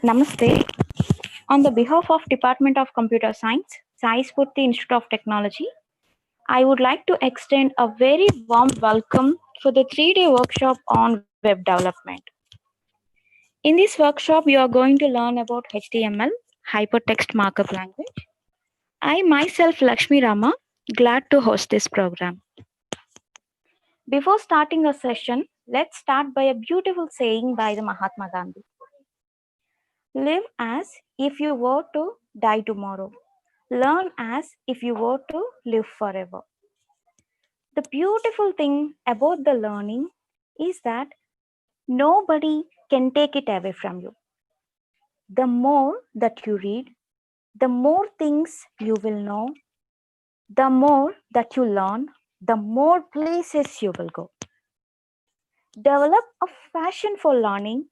Namaste. On the behalf of Department of Computer Science, Sai Spurti Institute of Technology, I would like to extend a very warm welcome for the 3-day workshop on web development. In this workshop, you are going to learn about HTML, Hypertext Markup Language. I myself, Lakshmi Rama, glad to host this program. Before starting a session, let's start by a beautiful saying by the Mahatma Gandhi. Live as if you were to die tomorrow. Learn as if you were to live forever. The beautiful thing about the learning is that nobody can take it away from you. The more that you read, the more things you will know, the more that you learn, the more places you will go. Develop a passion for learning.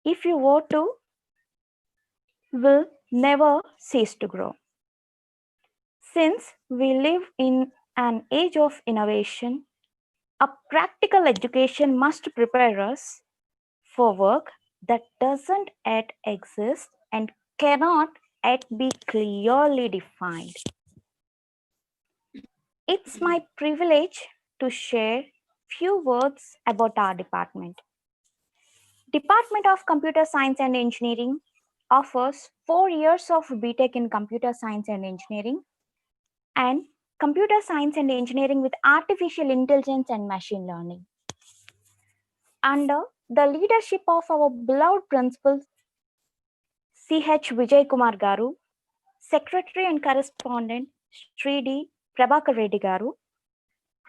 If you were to, will never cease to grow. Since we live in an age of innovation, a practical education must prepare us for work that doesn't yet exist and cannot yet be clearly defined. It's my privilege to share few words about our department. Department of Computer Science and Engineering offers 4 years of BTech in Computer Science and Engineering and Computer Science and Engineering with Artificial Intelligence and Machine Learning. Under the leadership of our beloved principal, C.H. Vijay Kumar Garu, Secretary and Correspondent, Sri D. Prabhakar Reddy Garu,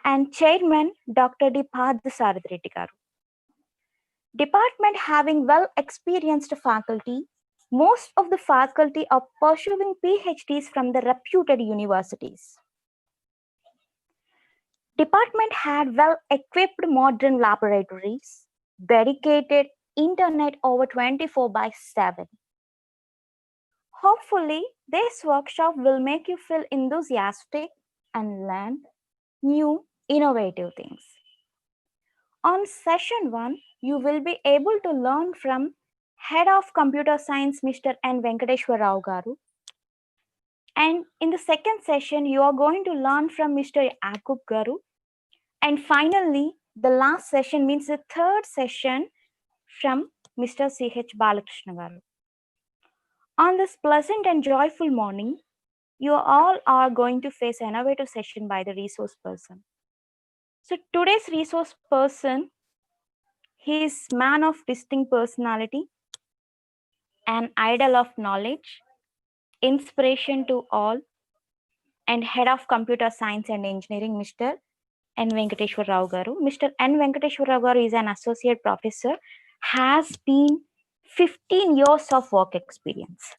and Chairman, Dr. D. Padasarathi Reddy Garu. Department having well-experienced faculty, most of the faculty are pursuing PhDs from the reputed universities. Department had well-equipped modern laboratories, dedicated internet over 24/7. Hopefully, this workshop will make you feel enthusiastic and learn new innovative things. On session 1, you will be able to learn from Head of Computer Science, Mr. N. Venkateshwar Rao Garu. And in the second session, you are going to learn from Mr. Akub Garu. And finally, the last session means the third session from Mr. C.H. Balakrishna Garu. On this pleasant and joyful morning, you all are going to face an innovative session by the resource person. So today's resource person, he is man of distinct personality, an idol of knowledge, inspiration to all, and head of computer science and engineering, Mr. N. Venkateshwar Rao Garu. Mr. N. Venkateshwar Rao Garu is an associate professor, has been 15 years of work experience.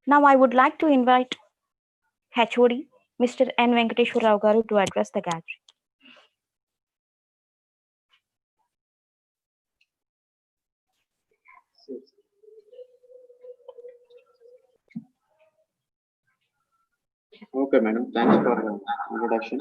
Now I would like to invite HOD, Mr. N. Venkateshwar Rao Garu, to address the gathering. Okay, madam. Thanks for the introduction.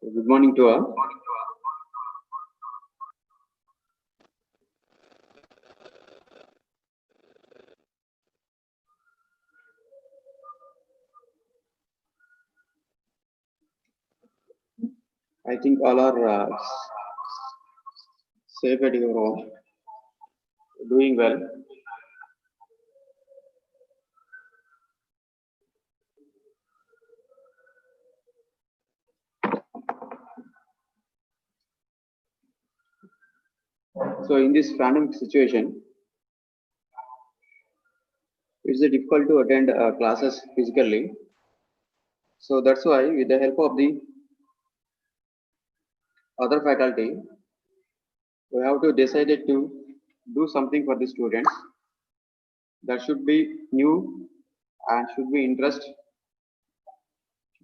Good morning to all. I think all are safe at your home, doing well. So in this pandemic situation, it's difficult to attend classes physically. So that's why, with the help of the other faculty, we have to decide to do something for the students that should be new and should be interest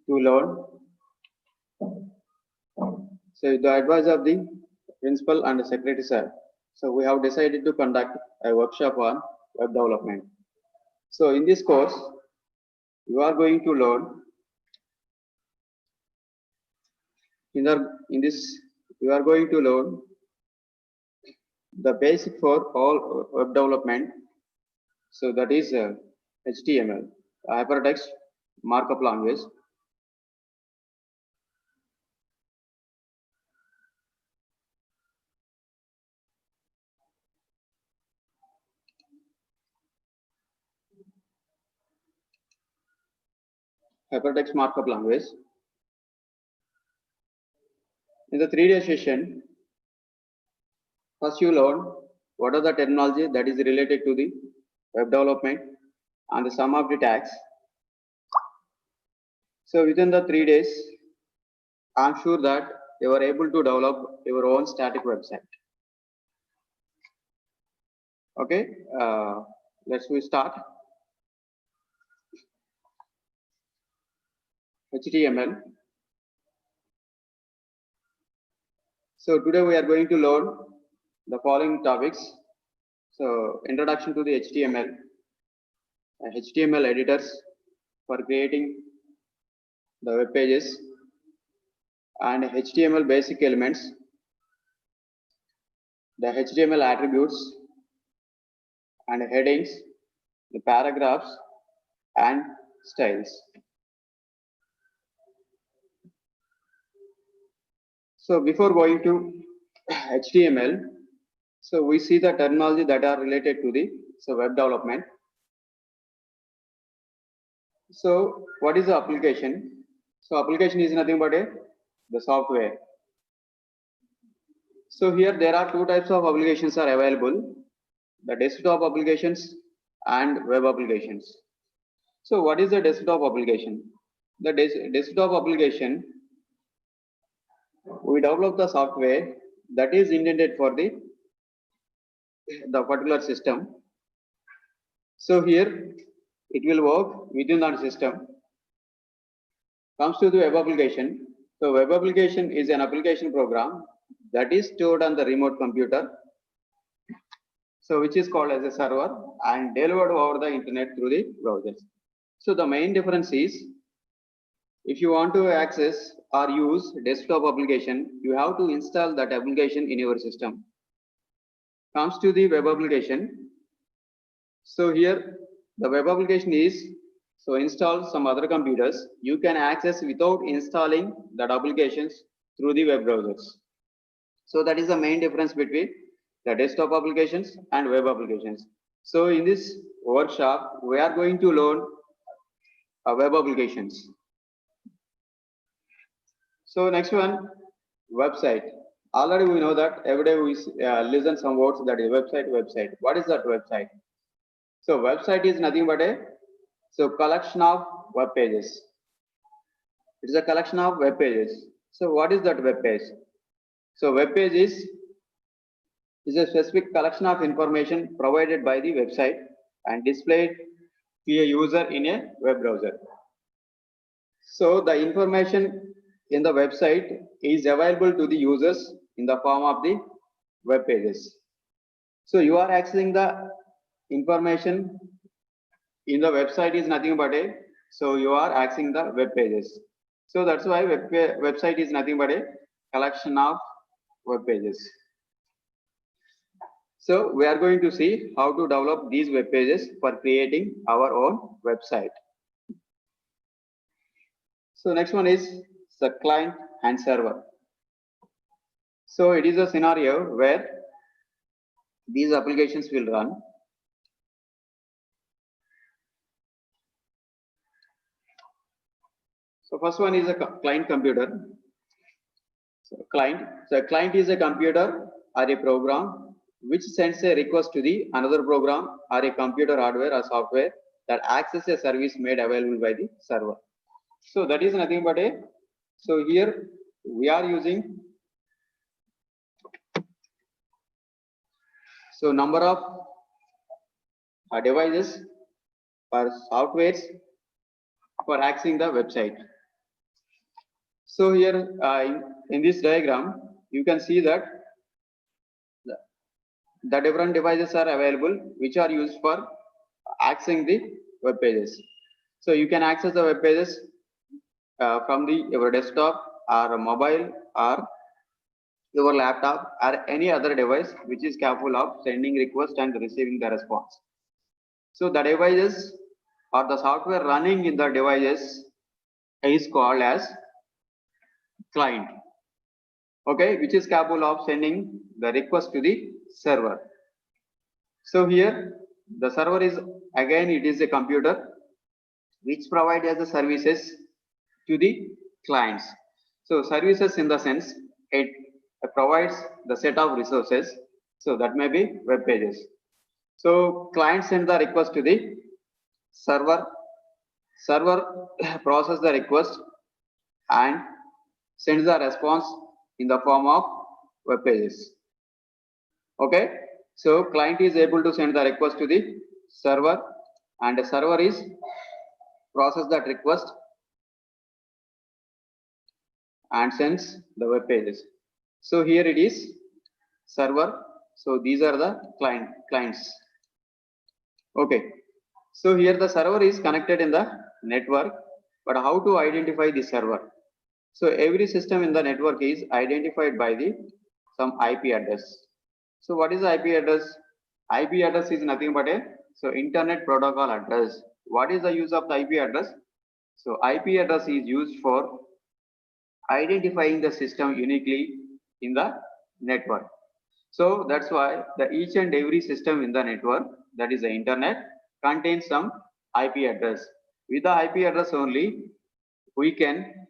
to learn. So the advice of the principal and the secretary sir. So we have decided to conduct a workshop on web development. So in this course, you are going to learn in this you are going to learn the basic for all web development. So that is HTML, hypertext markup language. Hypertext markup language. In the 3-day session, first you learn what are the terminology that is related to the web development and the sum of the tags. So within the 3 days, I'm sure that you are able to develop your own static website. Okay, let's we start. HTML. So today we are going to learn the following topics. So introduction to the HTML, HTML editors for creating the web pages, and HTML basic elements, the HTML attributes and headings, the paragraphs and styles. So before going to HTML, so we see the terminology that are related to the web development. So what is the application? So application is nothing but the software. So here there are two types of applications are available, the desktop applications and web applications. So what is the desktop application? The desktop application, we develop the software that is intended for the particular system. So here it will work within that system. Comes to the web application. So web application is an application program that is stored on the remote computer, so which is called as a server and delivered over the internet through the browsers. So the main difference is, if you want to access or use desktop application, you have to install that application in your system. Comes to the web application. So here the web application is, so install some other computers, you can access without installing that applications through the web browsers. So that is the main difference between the desktop applications and web applications. So in this workshop, we are going to learn web applications. So next one, website. Already we know that every day we listen some words, that is website. What is that website? So website is nothing but a collection of web pages. It is a collection of web pages. So what is that web page? So web page is a specific collection of information provided by the website and displayed to a user in a web browser. So the information in the website is available to the users in the form of the web pages. So you are accessing the information in the website is nothing but you are accessing the web pages. So that's why website is nothing but a collection of web pages. So we are going to see how to develop these web pages for creating our own website. So next one is the client and server. So it is a scenario where these applications will run. So first one is a client computer. So client is a computer or a program which sends a request to the another program or a computer hardware or software that accesses a service made available by the server. So that is nothing but a, so here we are using, so number of devices or softwares for accessing the website. So here in this diagram, you can see that the different devices are available which are used for accessing the web pages. So you can access the web pages from your desktop or mobile or your laptop or any other device which is capable of sending request and receiving the response. So the devices or the software running in the devices is called as client, okay, which is capable of sending the request to the server. So here the server is, again, it is a computer which provides as the services to the clients. So services in the sense it provides the set of resources, so that may be web pages. So client sends the request to the server process the request and sends the response in the form of web pages. Okay, so client is able to send the request to the server and the server is process that request and sends the web pages. So here it is server, so these are the clients. Okay, so here the server is connected in the network, but how to identify the server? So every system in the network is identified by the some IP address. So what is the IP address? IP address is nothing but a internet protocol address. What is the use of the IP address? So IP address is used for identifying the system uniquely in the network. So that's why the each and every system in the network, that is the internet, contains some IP address. With the IP address only, we can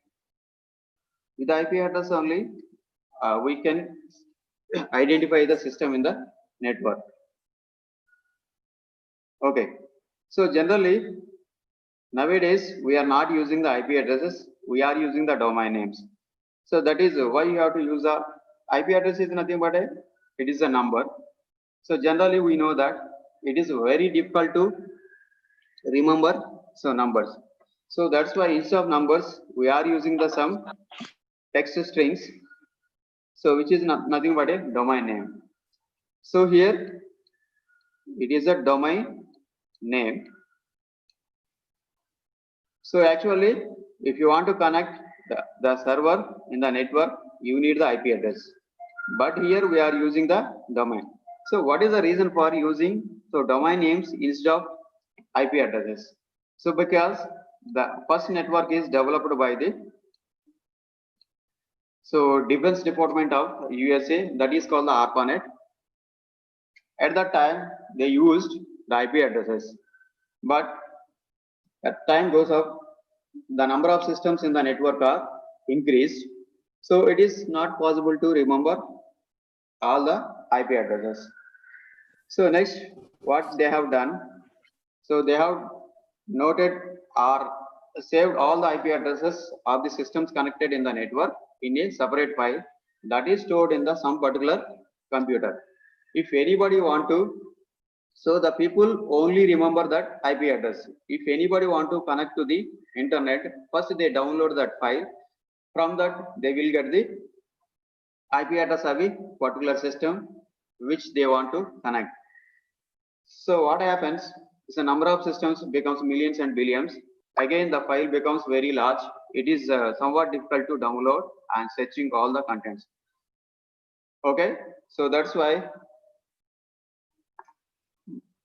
identify the system in the network. Okay, so generally nowadays we are not using the IP addresses, we are using the domain names. So that is why you have to use the IP address is nothing but it is a number. So generally we know that it is very difficult to remember numbers. So that's why instead of numbers we are using the some text strings, so which is nothing but a domain name. So here it is a domain name. So actually if you want to connect the server in the network, you need the IP address, but here we are using the domain. So what is the reason for using domain names instead of IP addresses? So because the first network is developed by the Defense Department of USA, that is called the ARPANET. At that time they used the IP addresses, but as time goes up, the number of systems in the network are increased, so it is not possible to remember all the IP addresses. So next, what they have done, so they have noted or saved all the IP addresses of the systems connected in the network in a separate file that is stored in the some particular computer. If anybody want to, so the people only remember that IP address. If anybody want to connect to the internet, first they download that file. From that they will get the IP address of a particular system which they want to connect. So what happens is the number of systems becomes millions and billions. again the file becomes very large. It is somewhat difficult to download and searching all the contents. Okay, so that's why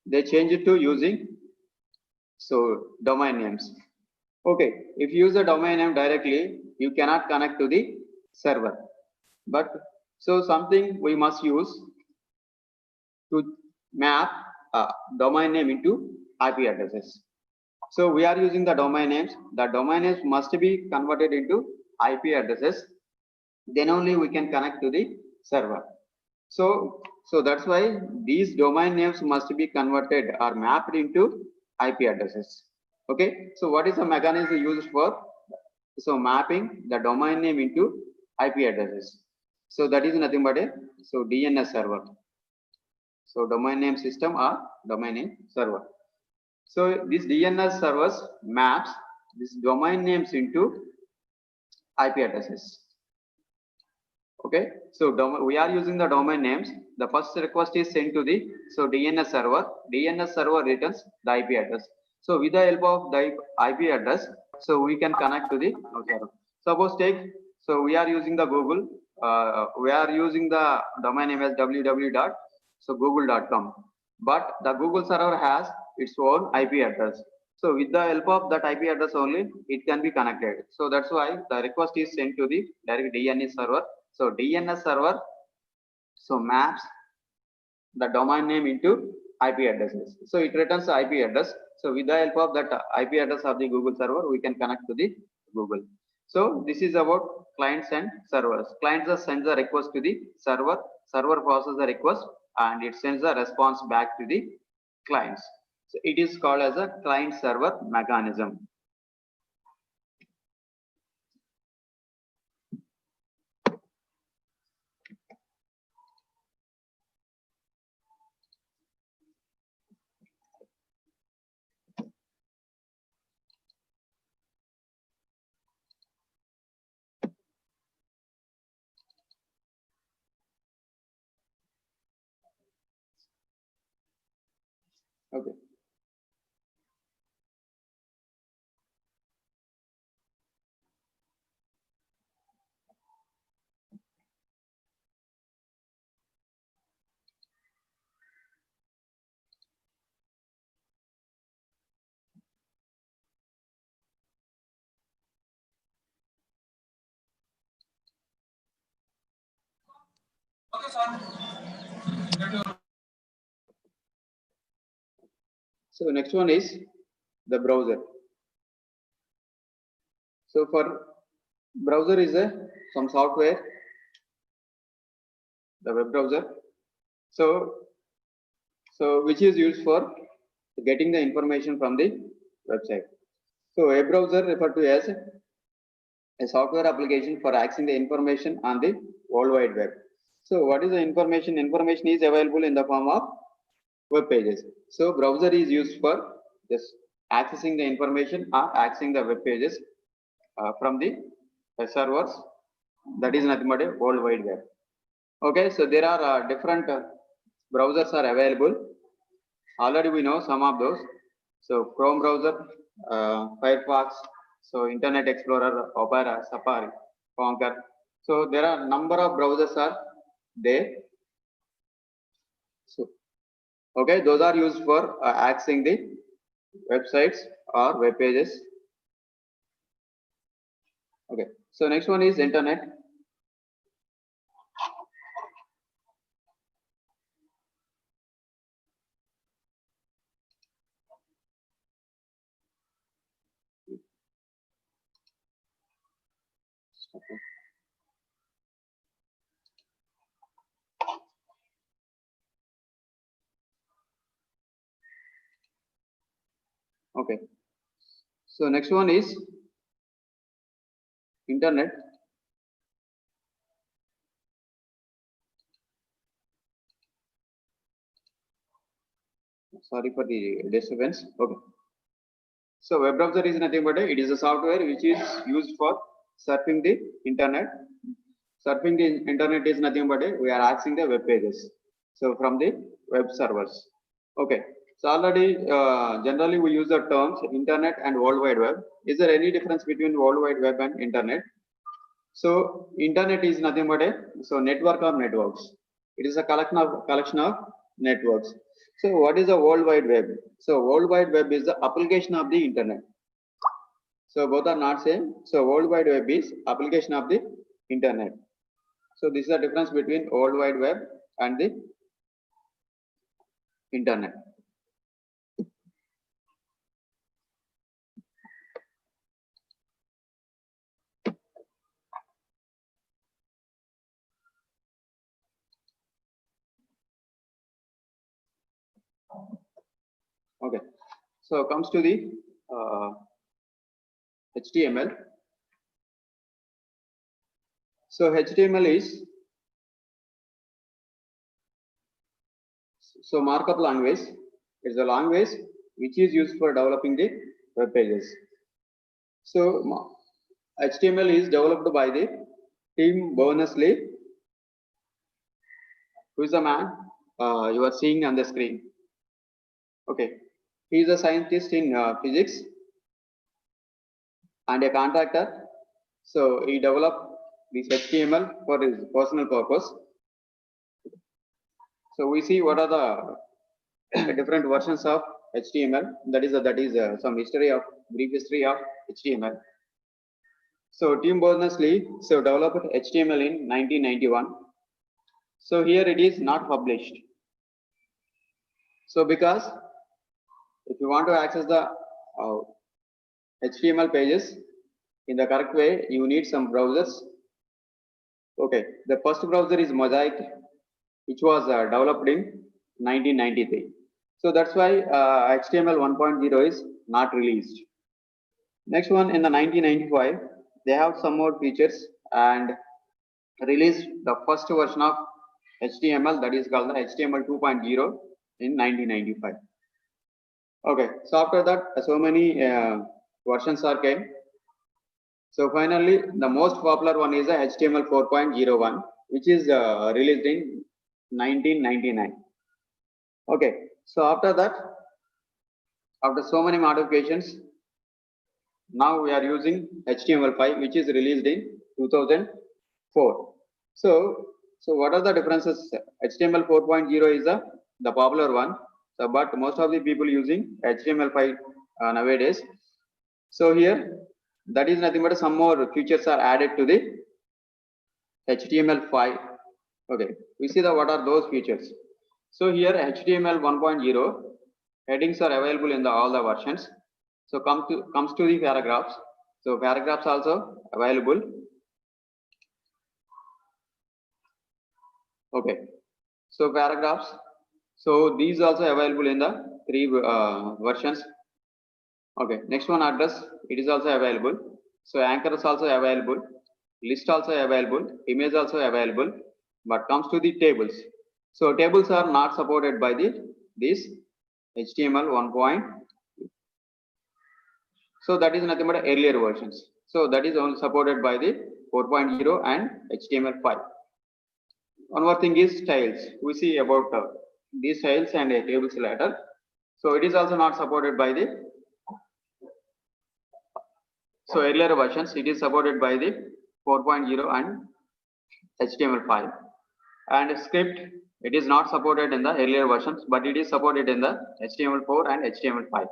they change it to using domain names. Okay, if you use the domain name directly, you cannot connect to the server. But so something we must use to map domain name into IP addresses. So we are using the domain names. The domain names must be converted into IP addresses. Then only we can connect to the server. So that's why these domain names must be converted or mapped into IP addresses. Okay. So what is the mechanism used for? So mapping the domain name into IP addresses. So that is nothing but a DNS server. So domain name system or domain name server. So this DNS servers maps this domain names into IP addresses. Okay, so we are using the domain names. The first request is sent to the DNS server. DNS server returns the IP address. So with the help of the IP address, so we can connect to the server. Suppose we are using the Google. We are using the domain name as www.google.com. But the Google server has its own IP address. So with the help of that IP address only, it can be connected. So that's why the request is sent to the direct DNS server. So DNS server maps the domain name into IP addresses. So it returns the IP address. So with the help of that IP address of the Google server, we can connect to the Google. So this is about clients and servers. Clients just send the request to the server. Server processes the request and it sends the response back to the clients. So it is called as a client server mechanism. Okay. Okay, sir. So next one is the browser. So for browser is some software, the web browser. So which is used for getting the information from the website. So web browser referred to as a software application for accessing the information on the World Wide Web. So what is the information? Information is available in the form of web pages. So browser is used for just accessing the information or accessing the web pages from the servers. That is nothing but a World Wide Web. Okay, so there are different browsers are available. Already we know some of those. So Chrome browser, Firefox, so Internet Explorer, Opera, Safari, Konquer. So there are number of browsers are there. So okay, those are used for accessing the websites or web pages. Okay, so next one is internet. Okay, so next one is internet. Sorry for the disturbance. Okay. So web browser is nothing but it is a software which is used for surfing the internet. Surfing the internet is nothing but we are accessing the web pages. So from the web servers. Okay. So already, generally we use the terms internet and World Wide Web. Is there any difference between World Wide Web and internet? So internet is nothing but a network of networks. It is a collection of networks. So what is the World Wide Web? So World Wide Web is the application of the internet. So both are not same. So World Wide Web is application of the internet. So this is the difference between World Wide Web and the internet. Okay. So comes to the HTML. So HTML is markup language. It's a language which is used for developing the web pages. So HTML is developed by the Tim Berners-Lee, who is the man you are seeing on the screen. Okay, he is a scientist in physics and a contractor. So he developed this HTML for his personal purpose. So we see what are the different versions of HTML. That is some brief history of HTML. So Tim Berners-Lee developed HTML in 1991. So here it is not published. So because if you want to access the HTML pages in the correct way, you need some browsers. Okay, the first browser is Mosaic, which was developed in 1993. So that's why HTML 1.0 is not released. Next one, in the 1995, they have some more features and released the first version of HTML, that is called the HTML 2.0 in 1995. Okay, so after that, so many versions are came. So finally, the most popular one is the HTML 4.01, which is released in 1999. Okay, so after that, after so many modifications, now we are using HTML5, which is released in 2004. So what are the differences? HTML 4.0 is the popular one, but most of the people using HTML5 nowadays. So here, that is nothing but some more features are added to the HTML5. Okay, we see what are those features. So here HTML 1.0 headings are available in all the versions. So comes to the paragraphs. So paragraphs also available. Okay, so paragraphs. So these also available in the 3 versions. Okay, next one, address. It is also available. So anchor is also available. List also available. Image also available. But comes to the tables. So tables are not supported by this HTML 1. So that is nothing but earlier versions. So that is only supported by the 4.0 and HTML5. One more thing is styles. We see about these styles and tables later. So it is also not supported by the earlier versions. It is supported by the 4.0 and HTML5. And script, it is not supported in the earlier versions, but it is supported in the HTML4 and HTML5.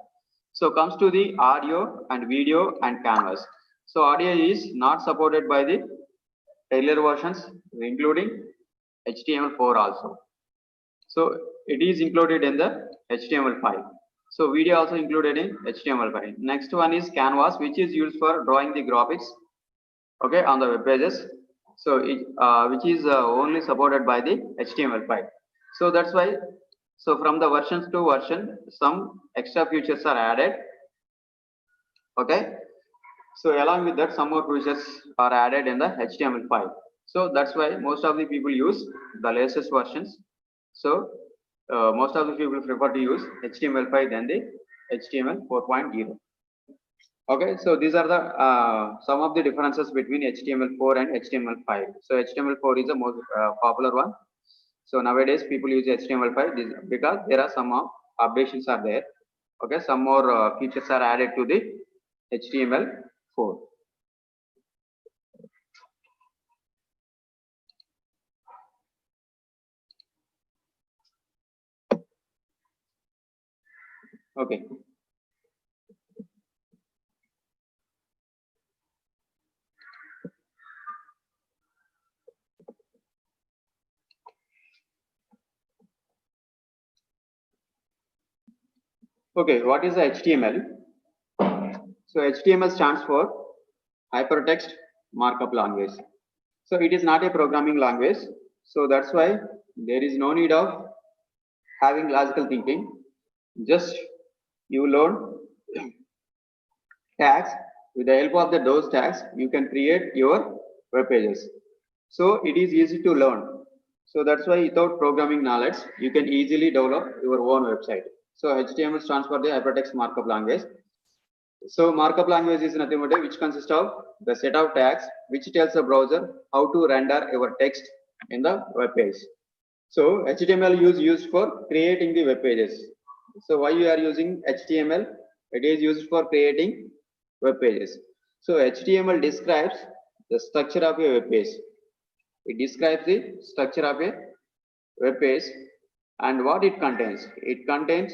So comes to the audio and video and canvas. So audio is not supported by the earlier versions, including HTML4 also. So it is included in the HTML5. So video also included in HTML5. Next one is canvas, which is used for drawing the graphics, okay, on the web pages. So which is only supported by the HTML5. So that's why, so from the versions to version, some extra features are added. Okay, so along with that, some more features are added in the HTML5. So that's why most of the people use the latest versions. So most of the people prefer to use HTML5 than the HTML 4.0. Okay, so these are the some of the differences between HTML4 and HTML5. So HTML4 is the most popular one. So nowadays people use HTML5 because there are some updations are there. Okay, some more features are added to the HTML4. Okay. Okay, what is the HTML? So HTML stands for Hypertext Markup Language. So it is not a programming language. So that's why there is no need of having logical thinking. Just you learn tags. With the help of those tags, you can create your web pages. So it is easy to learn. So that's why without programming knowledge, you can easily develop your own website. So HTML stands for the Hypertext Markup Language. So markup language is nothing but which consists of the set of tags which tells the browser how to render your text in the web page. So HTML is used for creating the web pages. So why you are using HTML? It is used for creating web pages. So HTML describes the structure of a web page. It describes the structure of a web page and what it contains. It contains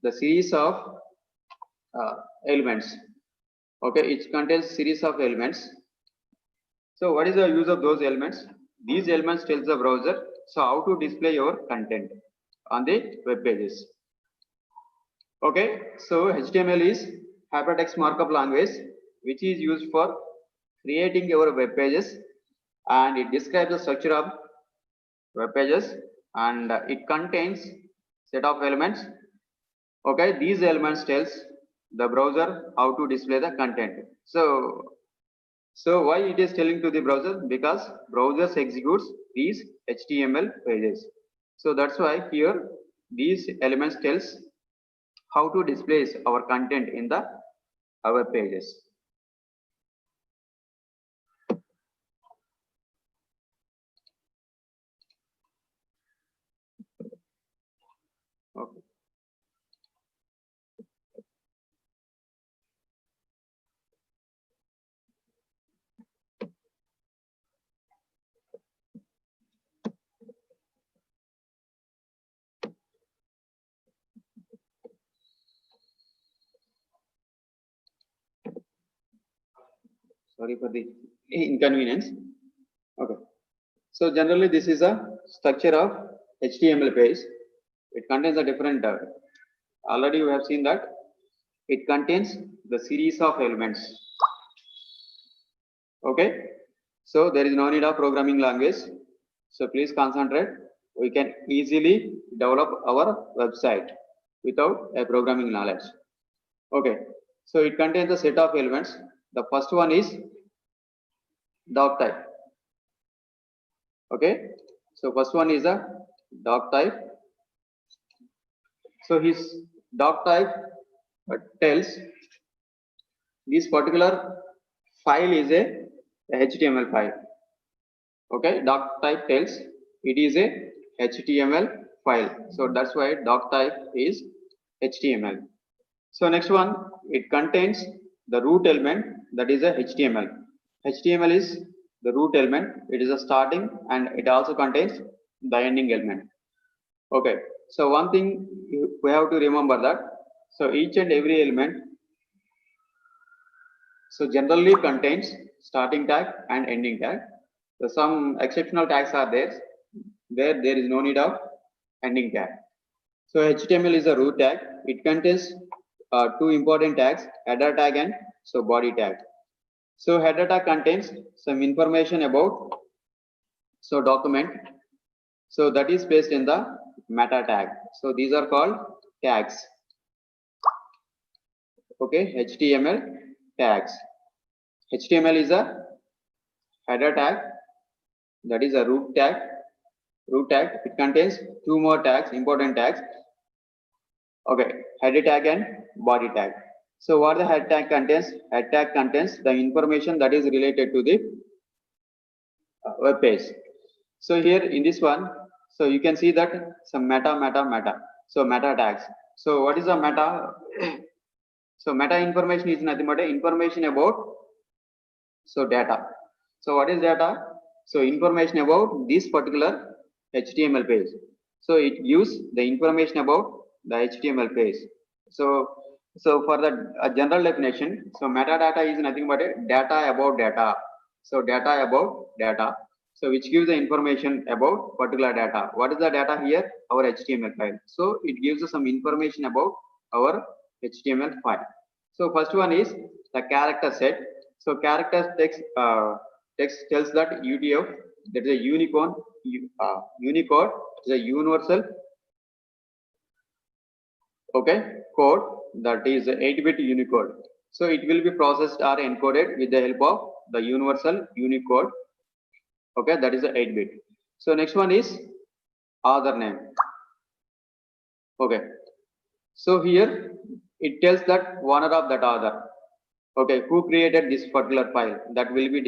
the series of elements. Okay, it contains series of elements. So what is the use of those elements? These elements tells the browser so how to display your content on the web pages. Okay, so HTML is hypertext markup language which is used for creating your web pages and it describes the structure of web pages and it contains set of elements. Okay, these elements tells the browser how to display the content. So why it is telling to the browser? Because browsers executes these HTML pages. So that's why here these elements tells how to display our content in the web pages. Okay. Sorry for the inconvenience. Okay. So generally this is a structure of HTML page. It contains a different, already you have seen that it contains the series of elements. Okay. So there is no need of programming language. So please concentrate. We can easily develop our website without a programming knowledge. Okay. So it contains a set of elements. The first one is doc type. Okay. So first one is a doc type. So his doc type tells this particular file is a HTML file. Okay, doc type tells it is a HTML file. So that's why doc type is HTML. So next one, it contains the root element that is a HTML. HTML is the root element. It is a starting and it also contains the ending element. Okay. So one thing we have to remember that. So each and every element so generally contains starting tag and ending tag. So some exceptional tags are there where there is no need of ending tag. So HTML is a root tag. It contains two important tags, header tag and so body tag. So header tag contains some information about so document. So that is placed in the meta tag. So these are called tags. Okay, HTML tags. HTML is a header tag, that is a root tag. Root tag, it contains two more tags, important tags. Okay, header tag and body tag. So what the head tag contains? Head tag contains the information that is related to the web page. So here in this one, so you can see that some meta. So meta tags. So what is the meta? So meta information is nothing but information about data. So what is data? So information about this particular HTML page. So it gives the information about the HTML page. So for the general definition, so metadata is nothing but data about data. So data about data. So which gives the information about particular data. What is the data here? Our HTML file. So it gives us some information about our HTML file. So first one is the character set. So character text tells that UTF, that is a Unicode is a universal code, that is 8-bit Unicode. So it will be processed or encoded with the help of the universal Unicode. Okay, that is the 8-bit. So next one is author name. Okay, so here it tells that owner of that author. Okay, who created this particular file, that will be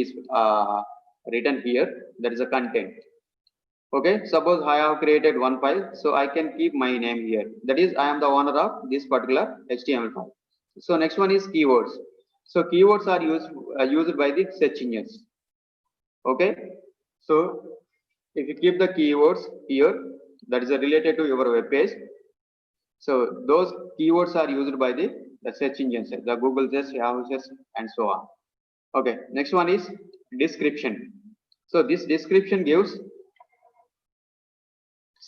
written here. That is a content. Okay, suppose I have created one file, so I can keep my name here. That is, I am the owner of this particular HTML file. So next one is keywords. So keywords are used by the search engines. Okay, so if you keep the keywords here, that is related to your web page. So those keywords are used by the search engines, the Google search, Yahoo search, and so on. Okay, next one is description. So this description gives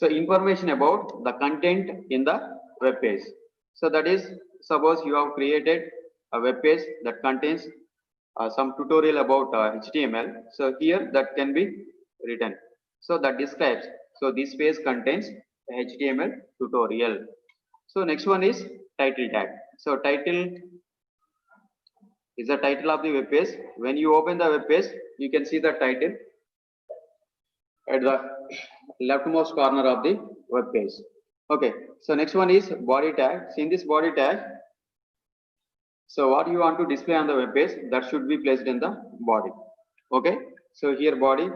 information about the content in the web page. So that is, suppose you have created a web page that contains some tutorial about HTML. So here that can be written. So that describes. So this page contains the HTML tutorial. So next one is title tag. So title is the title of the web page. When you open the web page, you can see the title at the leftmost corner of the web page. Okay, so next one is body tag. See, in this body tag, so what you want to display on the web page, that should be placed in the body. Okay, so here body,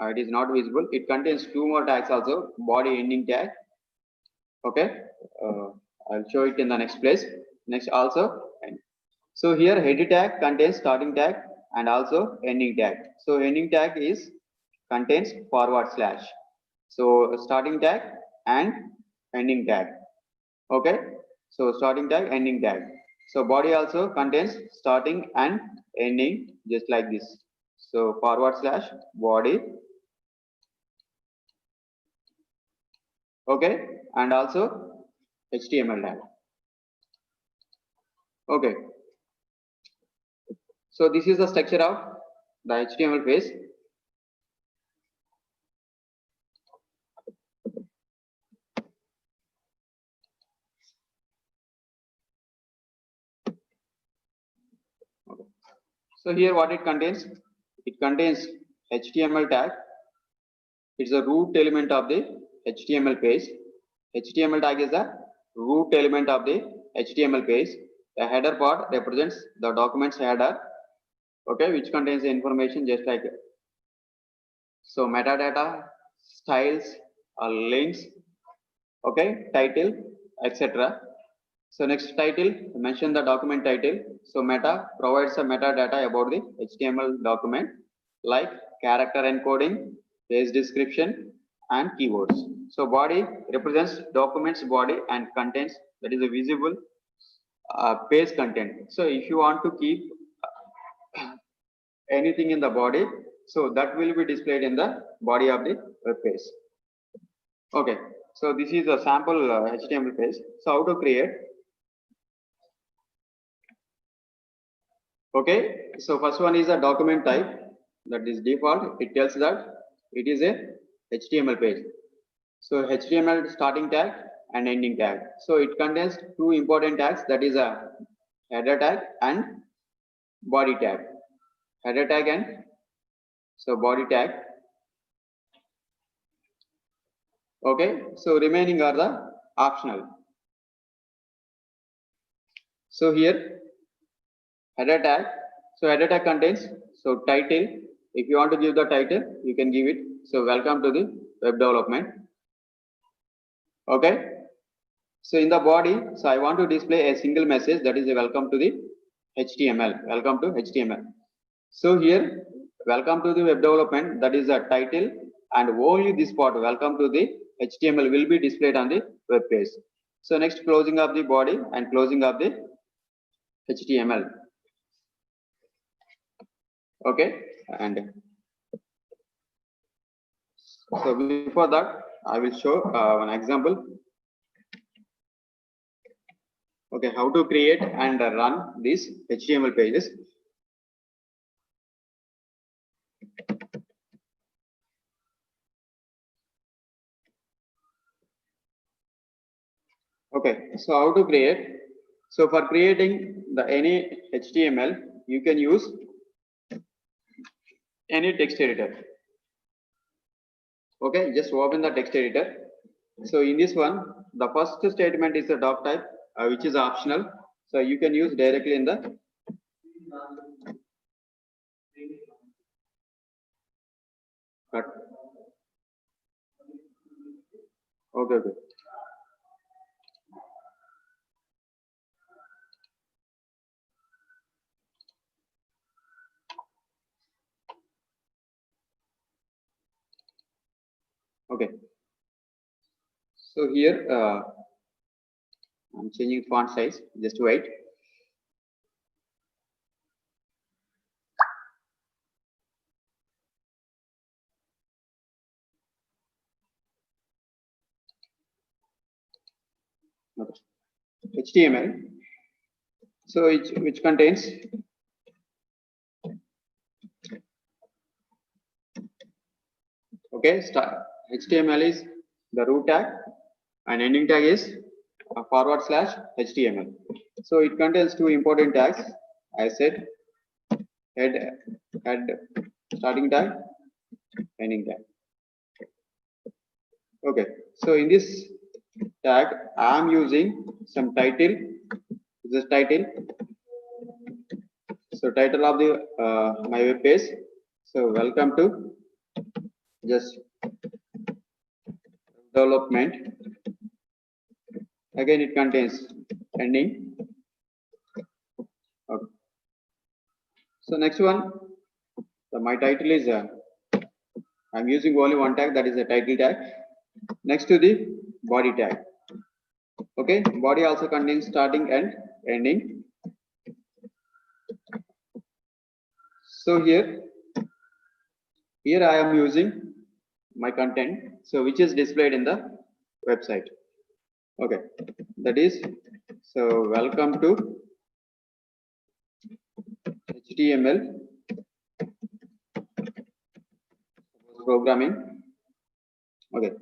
it is not visible. It contains two more tags also, body ending tag. Okay, I'll show it in the next place. Next also, so here header tag contains starting tag and also ending tag. So ending tag contains /. So starting tag and ending tag. Okay, so starting tag, ending tag. So body also contains starting and ending, just like this. So / body. Okay, and also HTML tag. Okay, so this is the structure of the HTML page. So here what it contains HTML tag. It's a root element of the HTML page. HTML tag is the root element of the HTML page. The header part represents the document's header, okay, which contains the information just like it. So metadata, styles, links, okay, title, etc. So next title, mention the document title. So meta provides a metadata about the HTML document like character encoding, page description, and keywords. So body represents document's body and contents, that is a visible page content. So if you want to keep anything in the body, so that will be displayed in the body of the web page. Okay, so this is a sample HTML page. So how to create? Okay, so first one is a document type, that is default. It tells that it is a HTML page. So HTML starting tag and ending tag. So it contains two important tags, that is a header tag and body tag. Header tag and so body tag. Okay, so remaining are the optional. So here header tag. So header tag contains so title. If you want to give the title, you can give it. So welcome to the web development. Okay. So in the body, so I want to display a single message, that is a welcome to the HTML. Welcome to HTML. So here, welcome to the web development, that is the title, and only this part, welcome to the HTML, will be displayed on the web page. So next, closing of the body and closing of the HTML. Okay, and so before that, I will show one example. Okay, how to create and run these HTML pages. Okay, so how to create? So for creating the any HTML, you can use any text editor. Okay, just open the text editor. So in this one, the first statement is the doc type, which is optional. So you can use directly in the cut. Okay. Okay. So here I'm changing font size. Just wait. Okay. HTML. So which contains okay. HTML is the root tag and ending tag is a /HTML. So it contains two important tags. I said head starting tag, ending tag. Okay. So in this tag, I am using some title. This title. So title of the my web page. So welcome to just development. Again, it contains ending. Okay. So next one, my title is I'm using only one tag, that is the title tag. Next to the body tag. Okay, body also contains starting and ending. So here I am using my content, so which is displayed in the website. Okay, that is so welcome to HTML programming. Okay,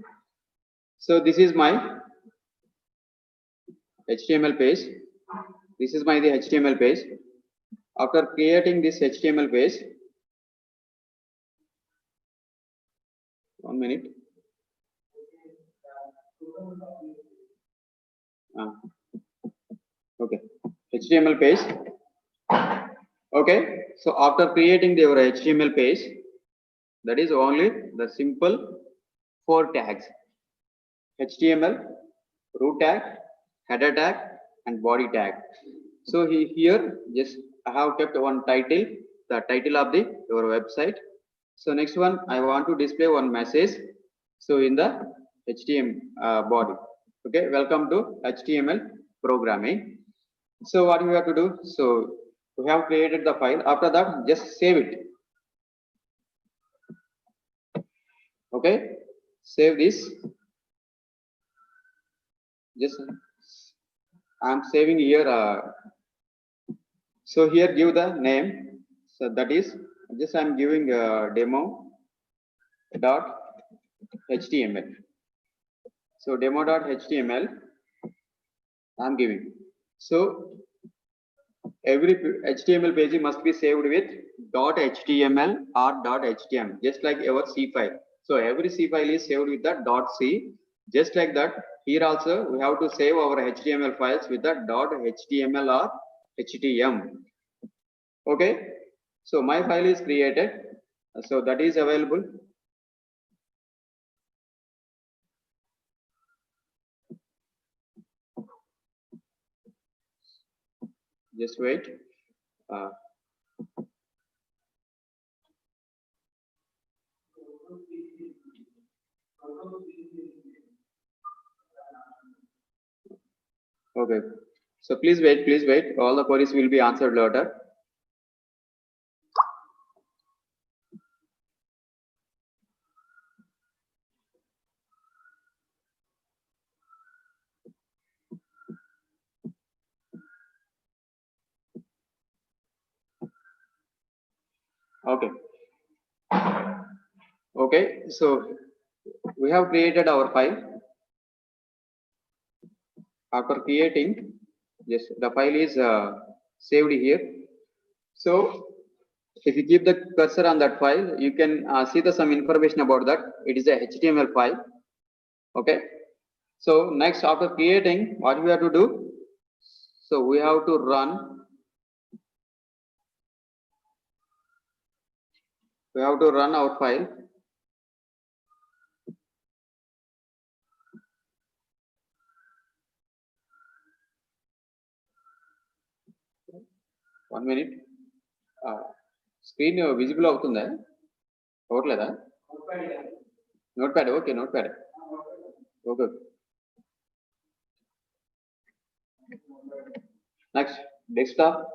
so this is my HTML page. This is my the HTML page. After creating this HTML page, 1 minute. Okay, HTML page. Okay, so after creating your HTML page, that is only the simple 4 tags: HTML, root tag, header tag, and body tag. So here just I have kept one title, the title of your website. So next one, I want to display one message. So in the HTML body. Okay, welcome to HTML programming. So what you have to do? So we have created the file. After that, just save it. Okay, save this. Just I'm saving here. So here give the name. So that is just I'm giving demo.html. So demo.html I'm giving. So every HTML page must be saved with .html or .htm, just like our C file. So every C file is saved with the .c. Just like that, here also we have to save our HTML files with the .html or htm. Okay, so my file is created, so that is available. Just wait. Okay. So please wait, please wait. All the queries will be answered later. Okay. Okay. So we have created our file. After creating, yes, the file is saved here. So if you keep the cursor on that file, you can see some information about that. It is a HTML file. Okay. So next, after creating, what we have to do? So we have to run. We have to run our file. One minute. Screen visible avutunda? Avutledha? Notepad. Okay, notepad. Okay. Next, desktop.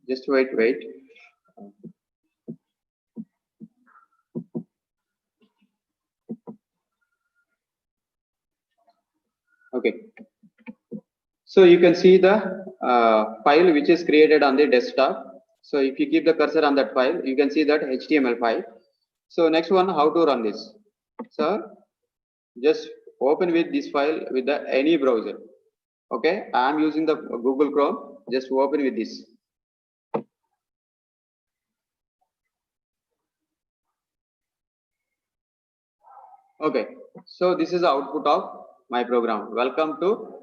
Just wait. Okay. So you can see the file which is created on the desktop. So if you keep the cursor on that file, you can see that HTML file. So next one, how to run this? So just open with this file with the any browser. Okay, I am using the Google Chrome. Just open with this. Okay, so this is the output of my program. Welcome to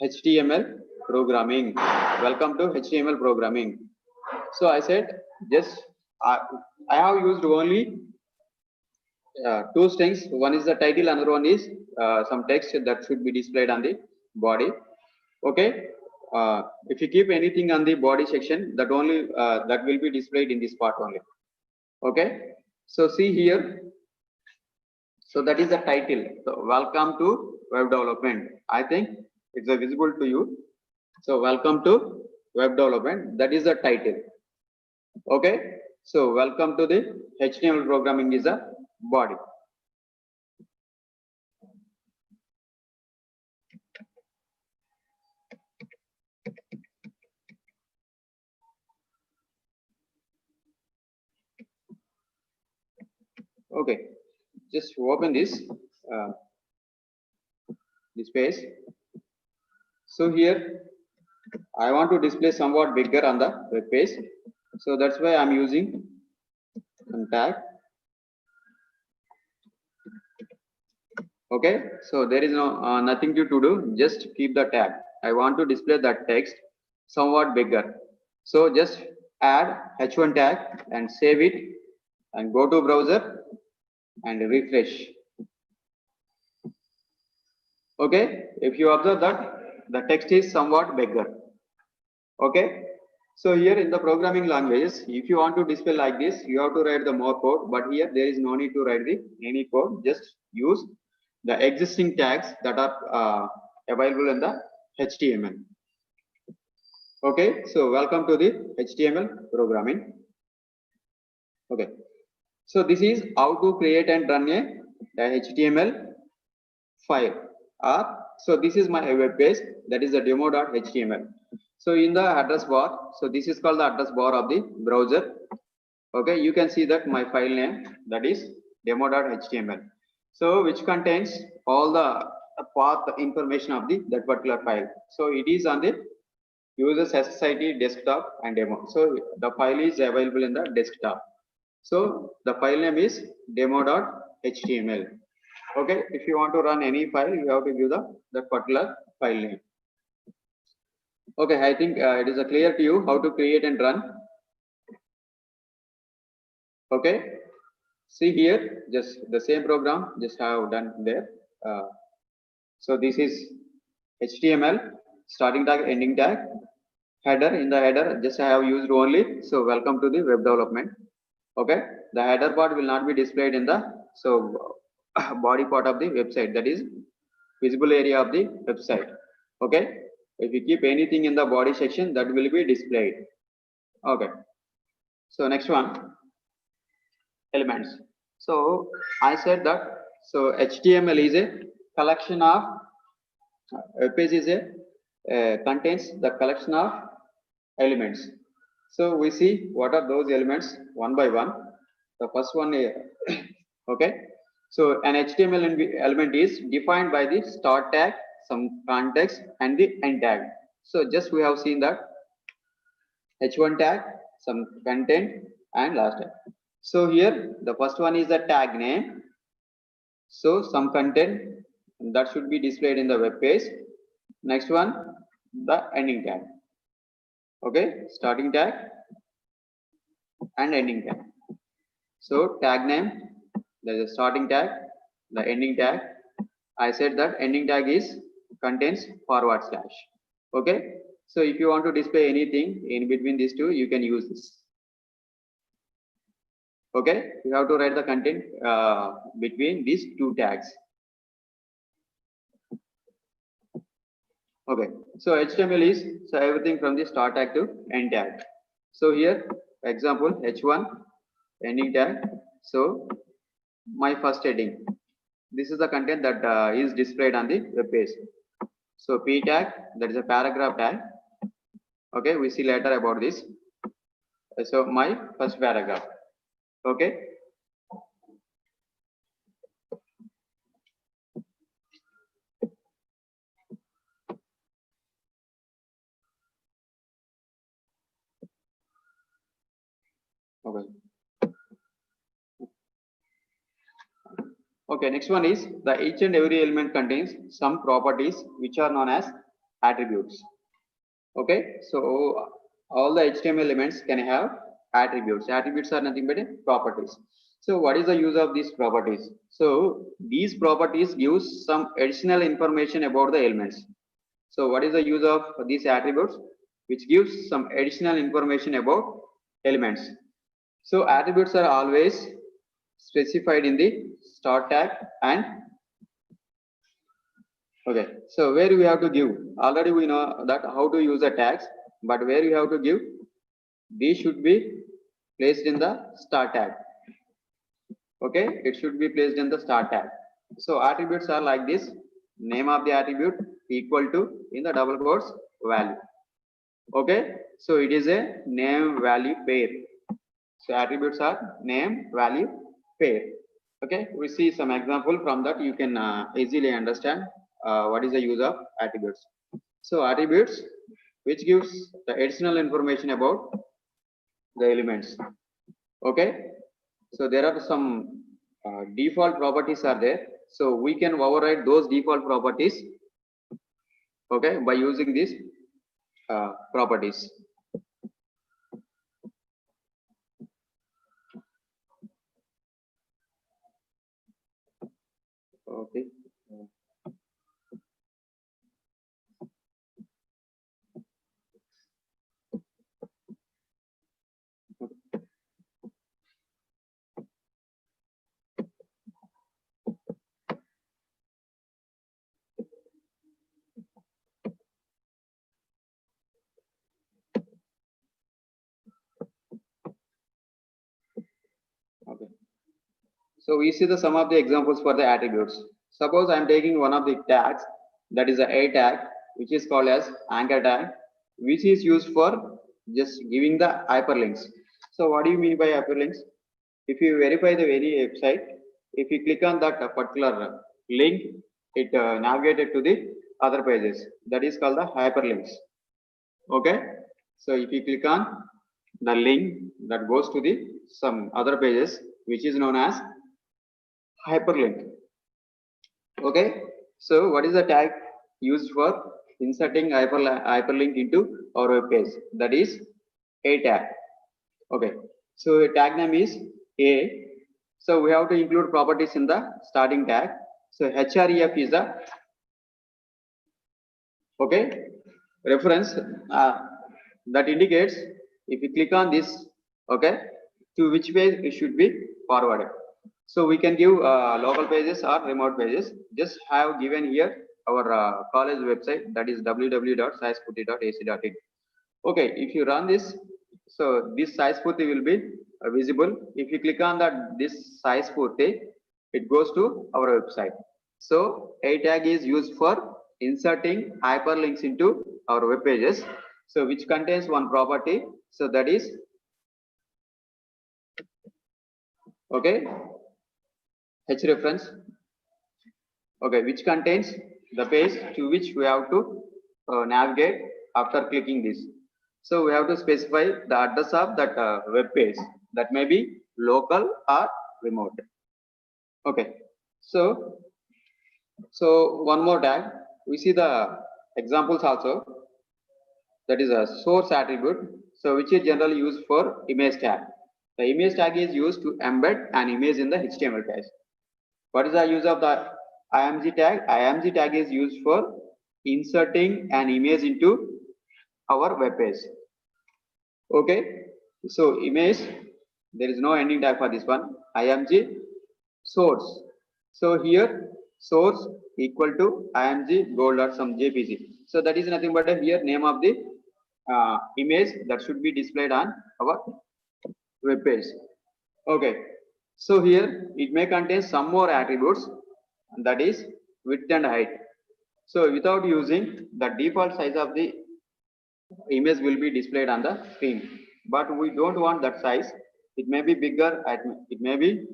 HTML programming. Welcome to HTML programming. So I said just I have used only two strings. One is the title, another one is some text that should be displayed on the body. Okay, if you keep anything on the body section, that only that will be displayed in this part only. Okay, so see here. So that is the title. So welcome to web development. I think it's visible to you. So welcome to web development. That is the title. Okay. So welcome to the HTML programming is a body. Okay. Just open this page. So here I want to display somewhat bigger on the web page. So that's why I'm using tag. Okay, so there is no nothing to do, just keep the tag. I want to display that text somewhat bigger. So just add h1 tag and save it and go to browser and refresh. Okay, if you observe that the text is somewhat bigger. Okay, so here in the programming languages, if you want to display like this, you have to write the more code, but here there is no need to write any code, just use the existing tags that are available in the HTML. Okay, so welcome to the HTML programming. Okay, so this is how to create and run a HTML file. So this is my web page, that is the demo.html. So in the address bar, so this is called the address bar of the browser. Okay, you can see that my file name, that is demo.html. So which contains all the path information of that particular file. So it is on the users SSID desktop and demo. So the file is available in the desktop. So the file name is demo.html. Okay, if you want to run any file, you have to give that particular file name. Okay, I think it is clear to you how to create and run. Okay, see here, just the same program, just I have done there. So this is HTML, starting tag, ending tag, header. In the header, just I have used only. So welcome to the web development. Okay, the header part will not be displayed in the body part of the website, that is visible area of the website. Okay, if you keep anything in the body section, that will be displayed. Okay, so next one, elements. So I said that so HTML is a collection of web page is a contains the collection of elements. So we see what are those elements one by one. The first one okay, so an HTML element is defined by the start tag, some context, and the end tag. So just we have seen that h1 tag, some content, and last tag. So here the first one is the tag name. So some content that should be displayed in the web page. Next one, the ending tag. Okay, starting tag and ending tag. So tag name, there is a starting tag, the ending tag. I said that ending tag is contains forward slash. Okay, so if you want to display anything in between these two, you can use this. Okay, you have to write the content between these two tags. Okay, so HTML is so everything from the start tag to end tag. So here, example h1 ending tag. So my first heading. This is the content that is displayed on the web page. So p tag, that is a paragraph tag. Okay, we see later about this. So my first paragraph. Okay. Okay. Okay, next one is the each and every element contains some properties which are known as attributes. Okay, so all the HTML elements can have attributes. Attributes are nothing but properties. So what is the use of these properties? So these properties give some additional information about the elements. So what is the use of these attributes? Which gives some additional information about elements. So attributes are always specified in the start tag and okay. So where we have to give, already we know that how to use the tags, but where you have to give, these should be placed in the start tag. Okay, it should be placed in the start tag. So attributes are like this: name of the attribute equal to in the double quotes value. Okay, so it is a name value pair. So attributes are name value pair. Okay, we see some example from that. You can easily understand what is the use of attributes. So attributes which gives the additional information about the elements. Okay, so there are some default properties are there. So we can override those default properties. Okay, by using these properties. Okay. Okay. So we see the some of the examples for the attributes. Suppose I am taking one of the tags, that is a tag, which is called as anchor tag, which is used for just giving the hyperlinks. So what do you mean by hyperlinks? If you verify the very website, if you click on that particular link, it navigated to the other pages. That is called the hyperlinks. Okay. So if you click on the link that goes to the some other pages, which is known as hyperlink. Okay, so what is the tag used for inserting hyperlink into our web page? That is a tag. Okay, so a tag name is a. So we have to include properties in the starting tag. So href is the reference that indicates if you click on this, to which page it should be forwarded. So we can give local pages or remote pages. Just have given here our college website, that is www.saispurti.ac.in. Okay, if you run this, so this Saispurti will be visible. If you click on this Saispurti, it goes to our website. So a tag is used for inserting hyperlinks into our web pages, so which contains one property, so that is href, which contains the page to which we have to navigate after clicking this. So we have to specify the address of that web page, that may be local or remote. Okay, so one more tag, we see the examples also. That is a source attribute, so which is generally used for image tag. The image tag is used to embed an image in the HTML page. What is the use of the img tag? Img tag is used for inserting an image into our web page. Okay, so image, there is no ending tag for this one. img source. So here source equal to img gold.some jpg. So that is nothing but here name of the image that should be displayed on our web page. Okay, so here it may contain some more attributes, that is width and height. So without using, the default size of the image will be displayed on the screen, but we don't want that size. It may be bigger, it may be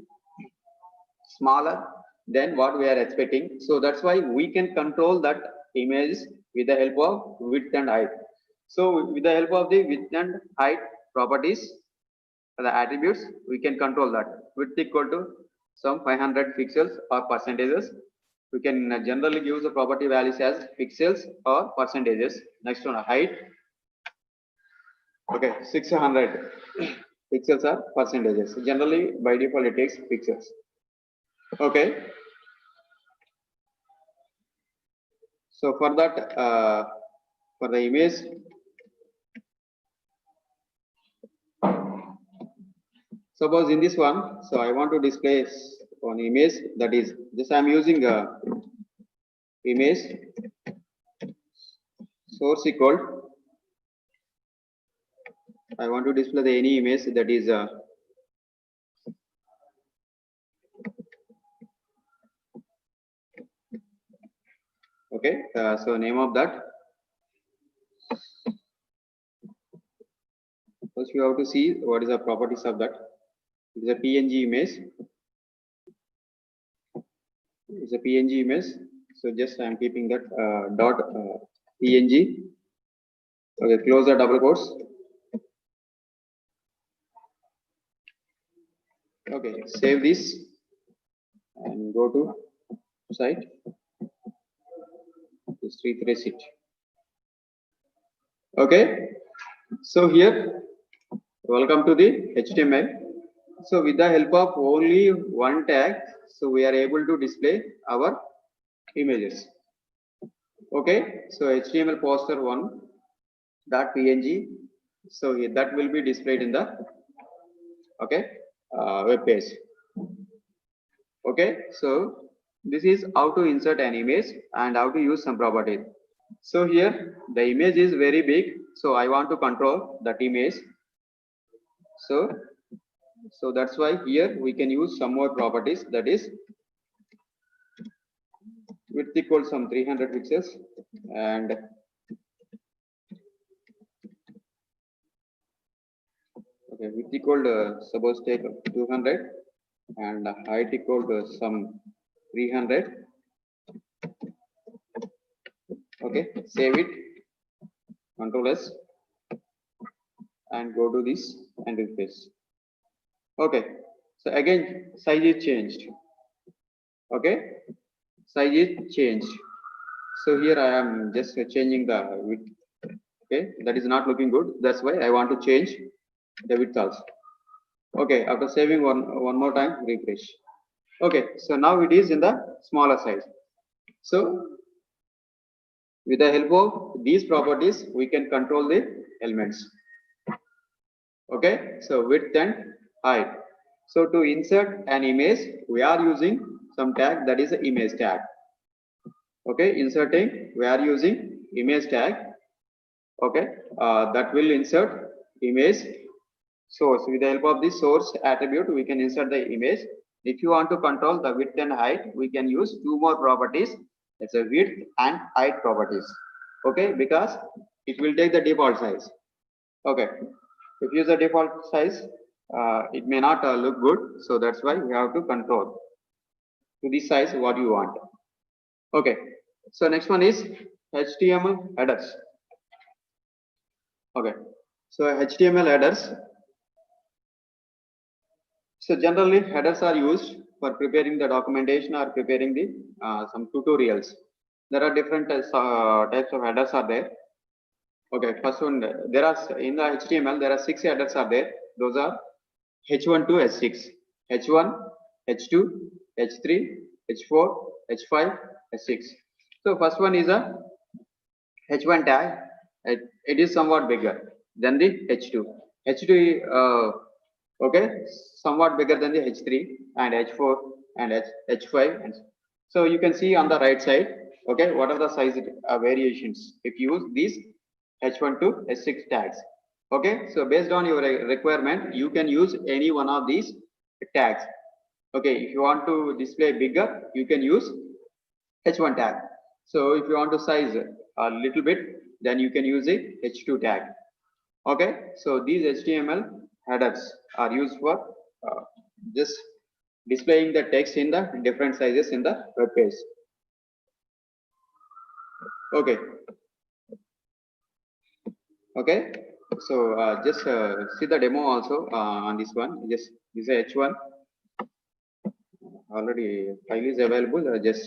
smaller than what we are expecting. So that's why we can control that image with the help of width and height. So with the help of the width and height properties, the attributes, we can control that. Width equal to some 500 pixels or percentages. We can generally use the property values as pixels or percentages. Next one, height. Okay, 600 pixels or percentages. Generally, by default, it takes pixels. Okay. So for that, for the image, suppose in this one, so I want to display one image, that is just I am using a image source equal. I want to display any image, that is okay. So name of that. First you have to see what is the properties of that. It is a PNG image. It's a PNG image. So just I am keeping that dot PNG. Okay, close the double quotes. Okay, save this and go to site. Just refresh it. Okay, so here, welcome to the HTML. So with the help of only one tag, so we are able to display our images. Okay, so HTML poster one dot PNG. So that will be displayed in the web page. Okay, so this is how to insert an image and how to use some properties. So here the image is very big, so I want to control that image. So that's why here we can use some more properties, that is width equal some 300 pixels and width equal suppose take 200 and height equal to some 300. Okay, save it, Control S, and go to this and refresh. Okay, so again size is changed. Okay, size is changed. So here I am just changing the width. Okay, that is not looking good. That's why I want to change the width also. Okay, after saving one more time, refresh. Okay, so now it is in the smaller size. So with the help of these properties, we can control the elements. Okay, so width and height. So to insert an image, we are using some tag, that is an image tag. Okay, inserting, we are using image tag. Okay, that will insert image source. With the help of this source attribute, we can insert the image. If you want to control the width and height, we can use two more properties. It's a width and height properties. Okay, because it will take the default size. Okay, if you use the default size, it may not look good. So that's why we have to control to this size what you want. Okay, so next one is HTML headers. Okay, so HTML headers. So generally headers are used for preparing the documentation or preparing the some tutorials. There are different types of headers are there. Okay, first one, there are in the HTML there are 6 headers are there. Those are H1 to H6, H1, H2, H3, H4, H5, H6. So first one is a H1 tag. It is somewhat bigger than the H2. H2 okay, somewhat bigger than the H3 and H4 and H5. And so you can see on the right side, okay, what are the size variations if you use these H1 to H6 tags. Okay, so based on your requirement, you can use any one of these tags. Okay, if you want to display bigger, you can use H1 tag. So if you want to size a little bit, then you can use a H2 tag. Okay, so these HTML headers are used for just displaying the text in the different sizes in the web page. Okay. Okay, so just see the demo also on this one. Just this is H1. Already file is available. Just